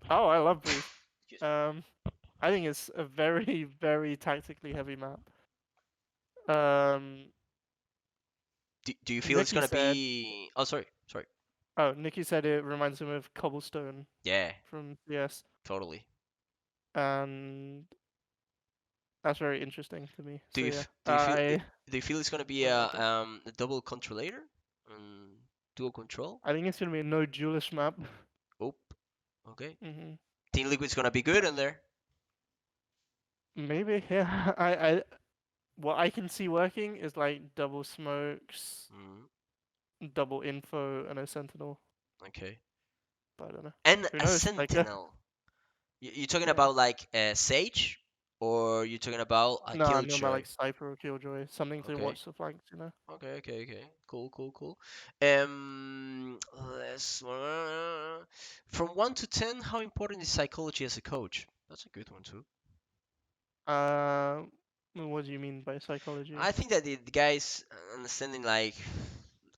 oh, I love Breeze. Excuse me. Um, I think it's a very, very tactically heavy map. Um, Do you feel it's Nikki gonna said, be? Oh, sorry, sorry. Nikki said it reminds him of Cobblestone Yeah, from CS, totally. and that's very interesting to me. Do So you yeah, do you feel I do you feel it's gonna be quite like it. a double controller, dual control? I think it's gonna be a no duelist map. Oh, okay. hmm Team Liquid's gonna be good in there. Maybe, yeah. I what I can see working is like double smokes, Mm, double info, and a sentinel. okay. But I don't know. And Who a knows? Like, sentinel. You talking yeah. about like a sage, or you talking about a No, I'm talking about killjoy? like Cypher or Killjoy, something to Okay. watch the flanks, you know. Okay. Cool, cool, cool. Let's from 1 to 10, how important is psychology as a coach? That's a good one too. Uh, what do you mean by psychology? I think that the guys understanding like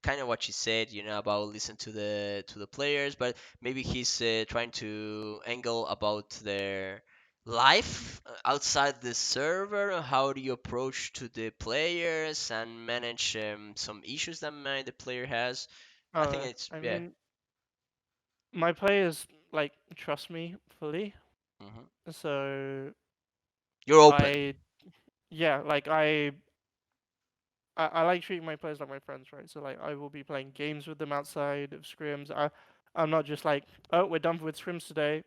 kind of what you said, about listen to the players, but maybe he's trying to angle about their life outside the server. How do you approach to the players and manage some issues that the player has? I think it's I yeah. mean, my players like trust me fully, Hmm. so You're open. I yeah, like I like treating my players like my friends, right? So like I will be playing games with them outside of scrims. I'm not just like, oh, we're done with scrims today,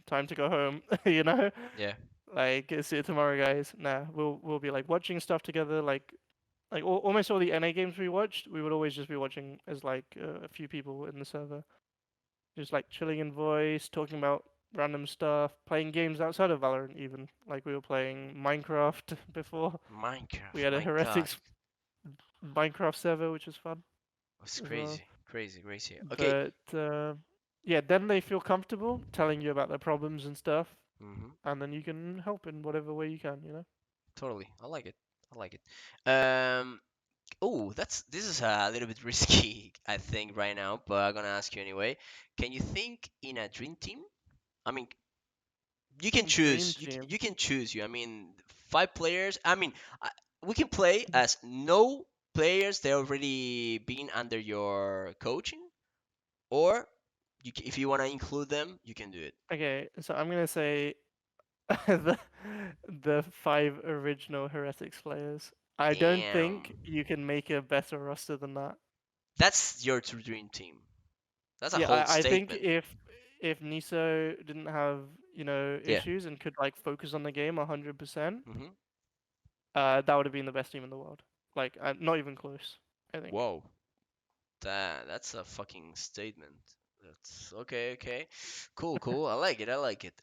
time to go home, you know? Yeah. Like see you tomorrow, guys. Nah, we'll be like watching stuff together. Like almost all the NA games we watched, we would always just be watching as like a few people in the server, just like chilling in voice, talking about random stuff, playing games outside of Valorant even. Like we were playing Minecraft before. We Minecraft. had a My God, Heretics Minecraft server, which was fun it's as well. crazy, crazy, crazy. Okay. But yeah, then they feel comfortable telling you about their problems and stuff, Hmm. and then you can help in whatever way you can. You know. Totally. I like it. I like it. Oh, this is a little bit risky, I think, right now, but I'm gonna ask you anyway. Can you think in a dream team? I mean, you can Dream choose. team. You can choose. I mean, 5 players. I mean, we can play as no players. They already been under your coaching, or if you wanna include them, you can do it. Okay, so I'm gonna say the the five original Heretics players. I don't think Damn, you can make a better roster than that. that's your dream team. That's a Yeah, whole I think statement. if Niso didn't have, Yeah. issues and could like focus on the game 100%, Hmm. that would have been the best team in the world. Like, not even close, I think. Whoa. That's a fucking statement. That's okay, okay. Cool. I like it. I like it.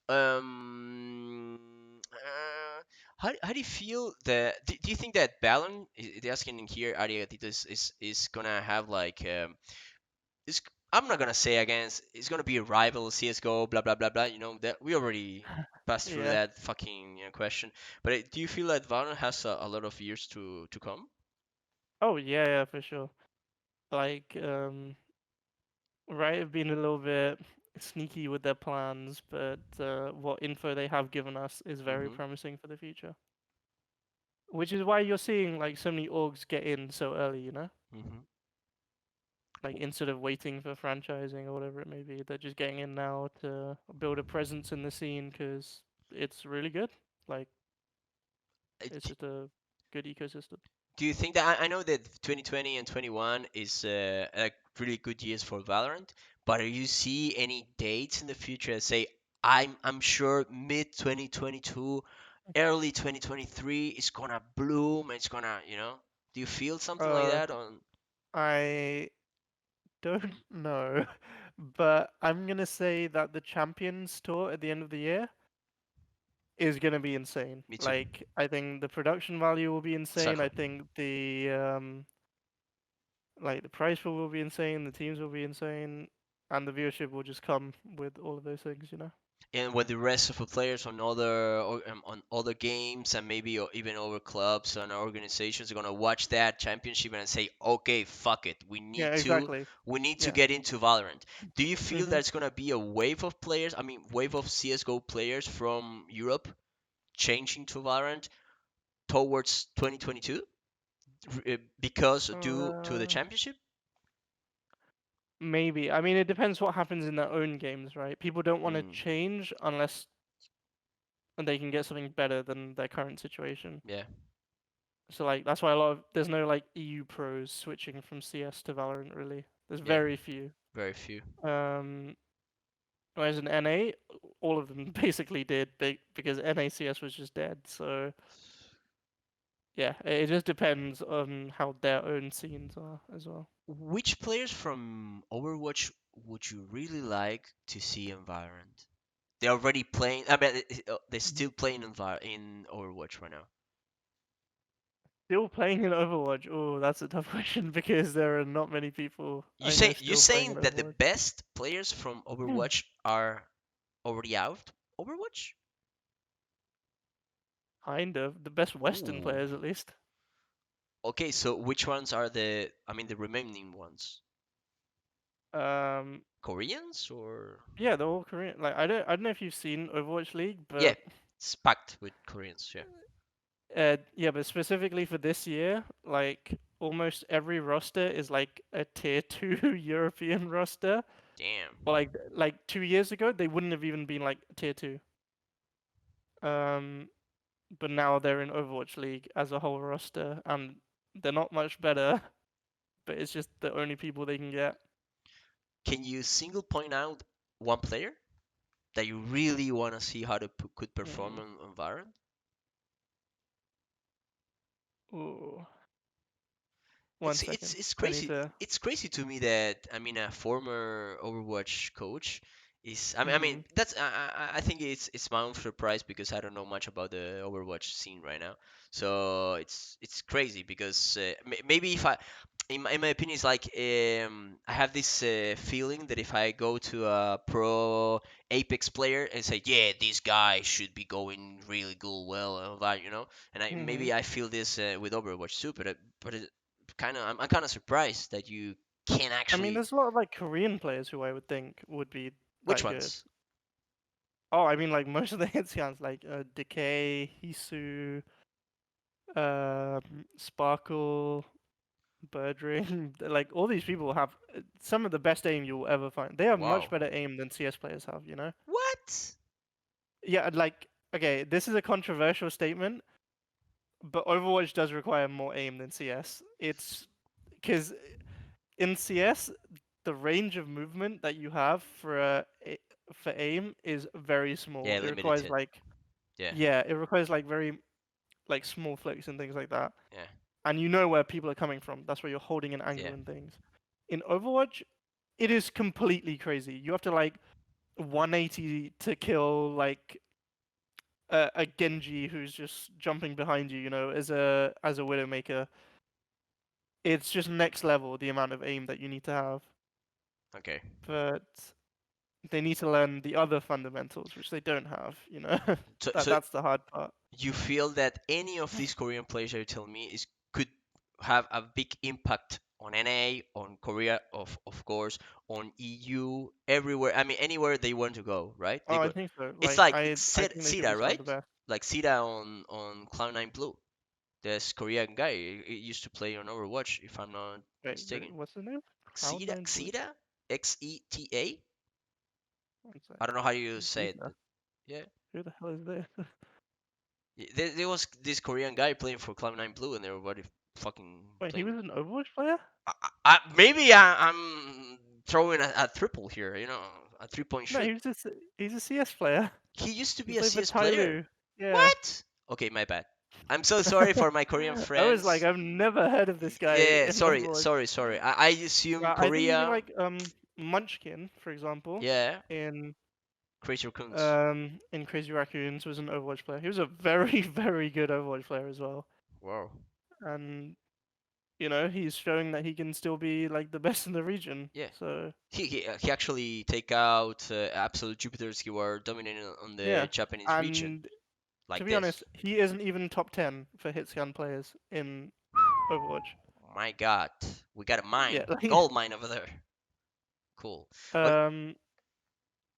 How do you feel that do you think that Balon is asking in here Ariatitos is gonna have like is I'm not gonna say against it's gonna be a rival CS:GO blah blah blah blah, that we already passed through Yeah. that fucking question. But do you feel that Valorant has a lot of years to come? Oh yeah, for sure. Like, right, have been a little bit sneaky with their plans, but what info they have given us is very Mm-hmm. promising for the future. Which is why you're seeing like so many orgs get in so early, you know? Mm-hmm. Like instead of waiting for franchising or whatever it may be, they're just getting in now to build a presence in the scene because it's really good. Like it's just a good ecosystem. Do you think that I know that 2020 and 21 is a really good years for Valorant, but do you see any dates in the future that say I'm sure mid 2022, early 2023 is gonna bloom, it's gonna, do you feel something like Uh, that on I don't know, but I'm gonna say that the Champions Tour at the end of the year is gonna be insane. me too. Like I think the production value will be insane. I Exactly. think the price pool will be insane. The teams will be insane, and the viewership will just come with all of those things. You know. And when the rest of the players on other games and maybe even over clubs and organizations are gonna watch that championship and say, okay, fuck it, we Yeah. need to Exactly. we need to Yeah. get into Valorant. Do you feel Mhm. there's gonna be a wave of players? I mean, wave of CS:GO players from Europe changing to Valorant towards 2022 because due to the Uh, championship? maybe. I mean, it depends what happens in their own games, right? People don't want to Mm, change unless and they can get something better than their current situation. Yeah. So like that's why there's no like EU pros switching from CS to Valorant really. There's Yeah. very few. Very few. Um, Whereas in NA, all of them basically did because NACS was just dead. So yeah, it just depends on how their own scenes are as well. Which players from Overwatch would you really like to see in Valorant? They're already playing. I mean, they're still playing in Overwatch right now. Still playing in Overwatch? Oh, that's a tough question because there are not many people I know You still playing in saying that the Overwatch. best players from Overwatch are already out Overwatch? Kind of the best Western Ooh. players at least. Okay, so which ones are the remaining ones? Um, Koreans or yeah, they're all Korean. Like I don't know if you've seen Overwatch League, yeah, but it's packed with Koreans. Yeah. yeah, but specifically for this year, like almost every roster is like a tier two European roster. Damn. Or like 2 years ago, they wouldn't have even been like tier two. Um, but now they're in Overwatch League as a whole roster, and they're not much better. But it's just the only people they can get. Can you single point out one player that you really want to see how could perform Mm. on Valorant? Ooh, one It's it's second. it's I need crazy. to. It's crazy to me that a former Overwatch coach is. I mean Hmm. that's I think it's my own surprise because I don't know much about the Overwatch scene right now. So it's crazy because maybe if I in my opinion, it's like I have this feeling that if I go to a pro Apex player and say, yeah, this guy should be going really good, well, that and Hmm. maybe I feel this with Overwatch too, but it kind of I'm kind of surprised that you can I mean, actually. there's a lot of like Korean players who I would think would be Which that good. ones? Oh, I mean, like most of the Hitsuns, like Decay, Hisu, Sparkle, Birdring, like all these people have some of the best aim you'll ever find. They have much Wow. better aim than CS players have, you know? What? Yeah, like okay, this is a controversial statement, but Overwatch does require more aim than CS. It's because in CS, the range of movement that you have for aim is very small. Yeah, It requires limited. like Yeah, yeah, it requires like very like small flicks and things like that. yeah, And you know where people are coming from. That's where you're holding an yeah. angle and things. In Overwatch, it is completely crazy. You have to like 180 to kill like a Genji who's just jumping behind you. You know, as a Widowmaker. It's just next level the amount of aim that you need to have. Okay. But they need to learn the other fundamentals, which they don't have. You know, So that's the hard part. you feel that any of these Korean players that you tell me is could have a big impact on NA, on Korea, of course, on EU, everywhere. I mean, anywhere they want to go, right? They Oh, I go. think so. It's Like like I think they could be Sida, some of right? the best. Like Sida on Cloud9 Blue. This Korean guy he used to play on Overwatch, if I'm not Wait, mistaken. what's the name? Xeta, Cloud9 Blue. Xeta, Xeta. One sec. I don't know how you say it. Zeta. Yeah, Who the hell is this? there was this Korean guy playing for Cloud9 Blue, and everybody fucking Wait, he playing. was an Overwatch player? Maybe I'm throwing a triple here, a 3 point No, shoot. he's a CS player. He used to He be a played for CS player. Tyloo. Yeah. What? Okay, my bad. I'm so sorry for my Korean I was like, friends. I've never heard of this guy Yeah, in sorry, Overwatch. sorry, sorry. I assume I think even Korea. like Munchkin, for example, Yeah, in Crazy Raccoons. Crazy Raccoons was an Overwatch player. He was a very, very good Overwatch player as well. Wow. And you know, he's showing that he can still be like the best in the region. Yeah. So He actually take out absolute Jupiters who were dominating on the yeah. Japanese region And to like be this. honest, he isn't even top 10 for hit scan players in Overwatch. My God, we got a mine, Yeah, like gold mine over there. Cool. Well, um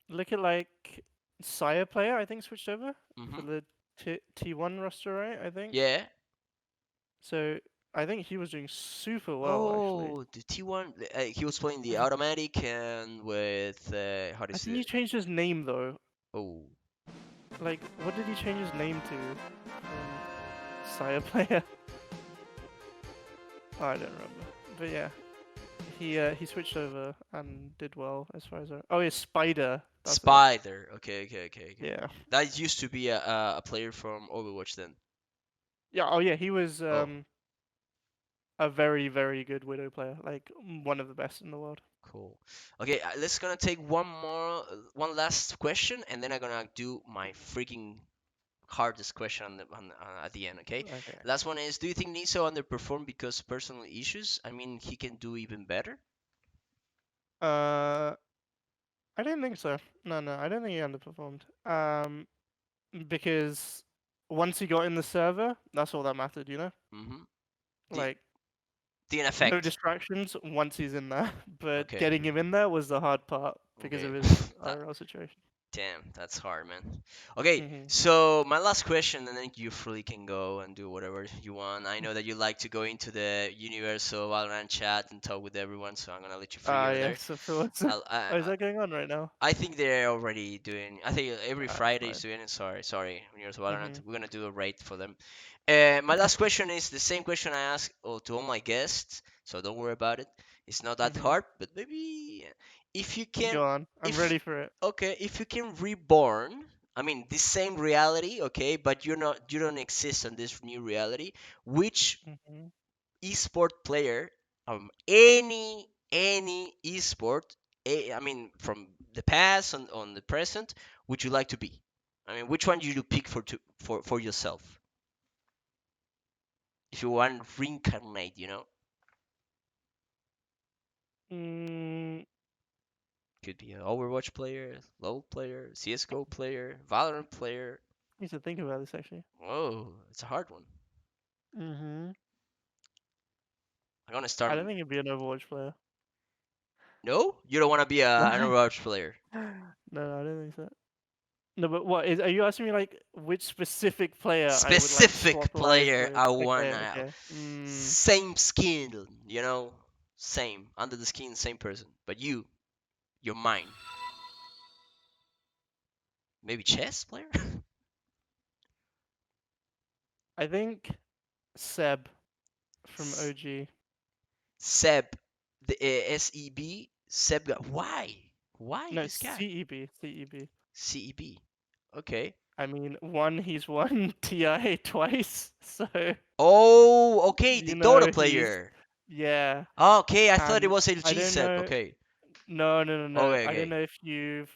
look at like Sire player, I think switched over for hmm the T1 roster, right? I think. yeah. So I think he was doing super well actually. Oh, the T1. He was playing the automatic and with how do you I say think he it? changed his name though. Oh, like, what did he change his name to? Sire player. Oh, I don't remember. But yeah, he switched over and did well as far as I. Oh, yeah, Spider. That's it. Spider. Okay. Yeah. That used to be a player from Overwatch then. Yeah. Oh yeah, he was Oh, a very very good Widow player, like one of the best in the world. cool. Okay, let's gonna take one last question, and then I'm gonna do my freaking hardest question at the end. Okay, Okay. last one is: do you think Niso underperformed because personal issues? I mean, he can do even better. Uh, I don't think so. No, I don't think he underperformed. Because once he got in the server, that's all that mattered, you know? Mm-hmm. The Like, the no effect. distractions once he's in there, but Okay. getting him in there was the hard part because Okay. of his that IRL situation. Damn, that's hard, man. Okay, Hmm. so my last question, and then you freely can go and do whatever you want. I know that you like to go into the Universal Valorant chat and talk with everyone, so I'm gonna let you free Ah, over there. yes, of course. I'll, Oh, is that going on right now? I think they're already doing. I think every Alright, Friday is fine. doing it. Sorry, Universal Valorant. Hmm. We're gonna do a raid for them. My last question is the same question I ask to all my guests, so don't worry about it. It's not that Hmm. hard, but maybe if you can, Go on. I'm if ready for it. okay, if you can reborn. I mean, the same reality, okay, but you don't exist on this new reality. Which Hmm. esport player, any esport, I mean from the past on the present, would you like to be? I mean, which one do you pick for yourself if you want to reincarnate, you know? Mm, Could be an Overwatch player, LoL player, CS:GO player, Valorant player. need to think about this actually. Whoa, it's a hard one. Hmm. I'm gonna start. I don't think it'd be an Overwatch player. No, you don't want to be an Overwatch player. No, I don't think so. No, but what is? Are you asking me like which specific player I would like Specific swap lives player with? I Okay, wanna okay. same skin, you know, same under the skin, same person. But you're mine. Maybe chess player. I think Seb from OG. Seb, the SEB. Seb. Why? Why No, this guy? CEB, CEB. CEB. Okay. I mean, one, he's won TI twice, so Oh, okay. The you Dota know he's player. yeah. Okay, I thought it And was I LG don't Seb. know. Okay. No. Okay, I don't okay. know if you've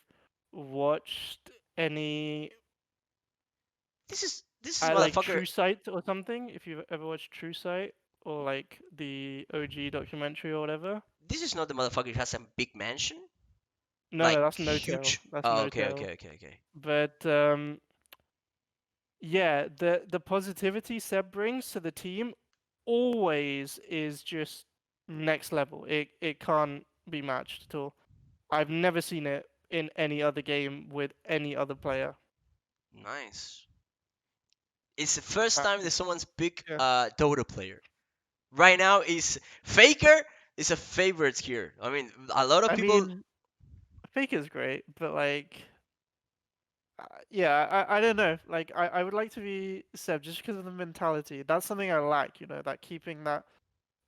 watched any This is like motherfucker. True Sight or something. If you've ever watched True Sight or like the OG documentary or whatever. This is not the motherfucker who has a big mansion, No, like that's No Tail. huge. That's Oh, No okay, Tail. okay, okay, okay. But yeah, the positivity Seb brings to the team always is just next level. It can't be matched at all. I've never seen it in any other game with any other player. Nice. It's the first time that And someone's picked yeah, a Dota player. Right now is Faker is a favorite here. I mean, a lot of I people. mean, Fake is great, but like, yeah, I don't know. Like, I would like to be Seb just because of the mentality. That's something I like, you know, that keeping that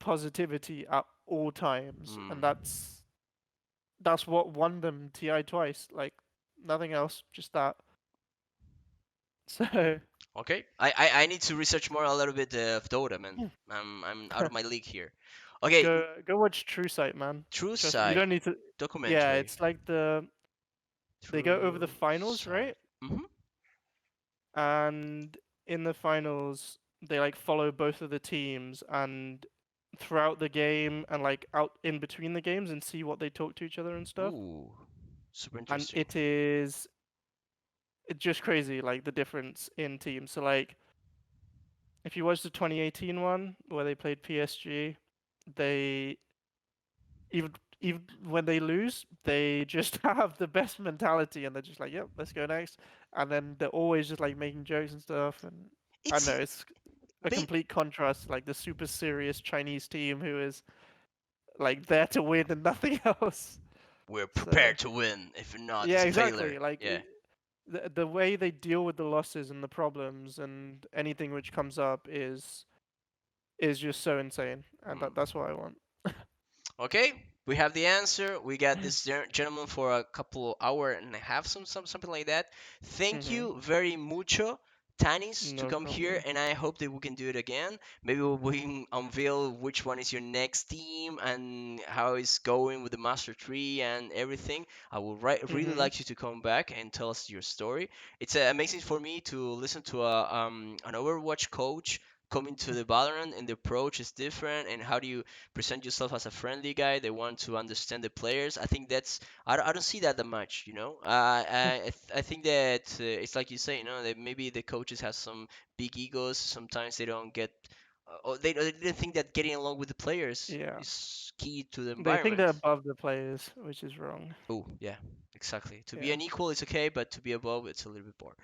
positivity at all times, Hmm, and that's what won them TI twice. Like, nothing else, just that. So, okay, I need to research more a little bit of Dota, man. I'm out of my league here. Okay, go watch True Sight, man. True Trust me, you Sight don't need to. Yeah, documentary. it's like they go over the True finals, Sight. right? Mhm. And in the finals, they like follow both of the teams and throughout the game and like out in between the games and see what they talk to each other and stuff. Ooh, super And interesting. it is it's just crazy, like the difference in teams. So like if you watch the 2018 one where they played PSG, they even even when they lose, they just have the best mentality and they're just like, yep, let's go next. And then they're always just like making jokes and stuff. And I don't It's know, it's a they complete contrast, like the super serious Chinese team who is like there to win and nothing else. we're So prepared to win. If not, yeah, it's a failure. exactly. Like Yeah. the way they deal with the losses and the problems and anything which comes up is just so insane, and that's what I want. Okay, we have the answer. We got this gentleman for a couple hour and a half, something like that. Thank Mhm. you very mucho, Tanis, to No come here, problem. and I hope that we can do it again. Maybe we can unveil which one is your next team and how it's going with the Master Tree and everything. I would really Mhm. like you to come back and tell us your story. It's amazing for me to listen to an Overwatch coach coming to the Valorant, and the approach is different, and how do you present yourself as a friendly guy. They want to understand the players. I think that's I don't see that much. I think that it's like you say, that maybe the coaches have some big egos. Sometimes they don't get. Or they didn't think that getting along with the players Yeah. is key to the They think they're environment. above the players, which is wrong. Oh, yeah, exactly. To be Yeah. an equal, it's okay, but to be above, it's a little bit more.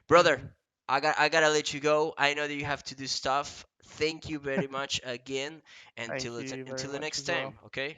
Brother, Mhm. I gotta let you go. I know that you have to do stuff. Thank you very much again. Thank Until you very until the much next as well. time. Okay.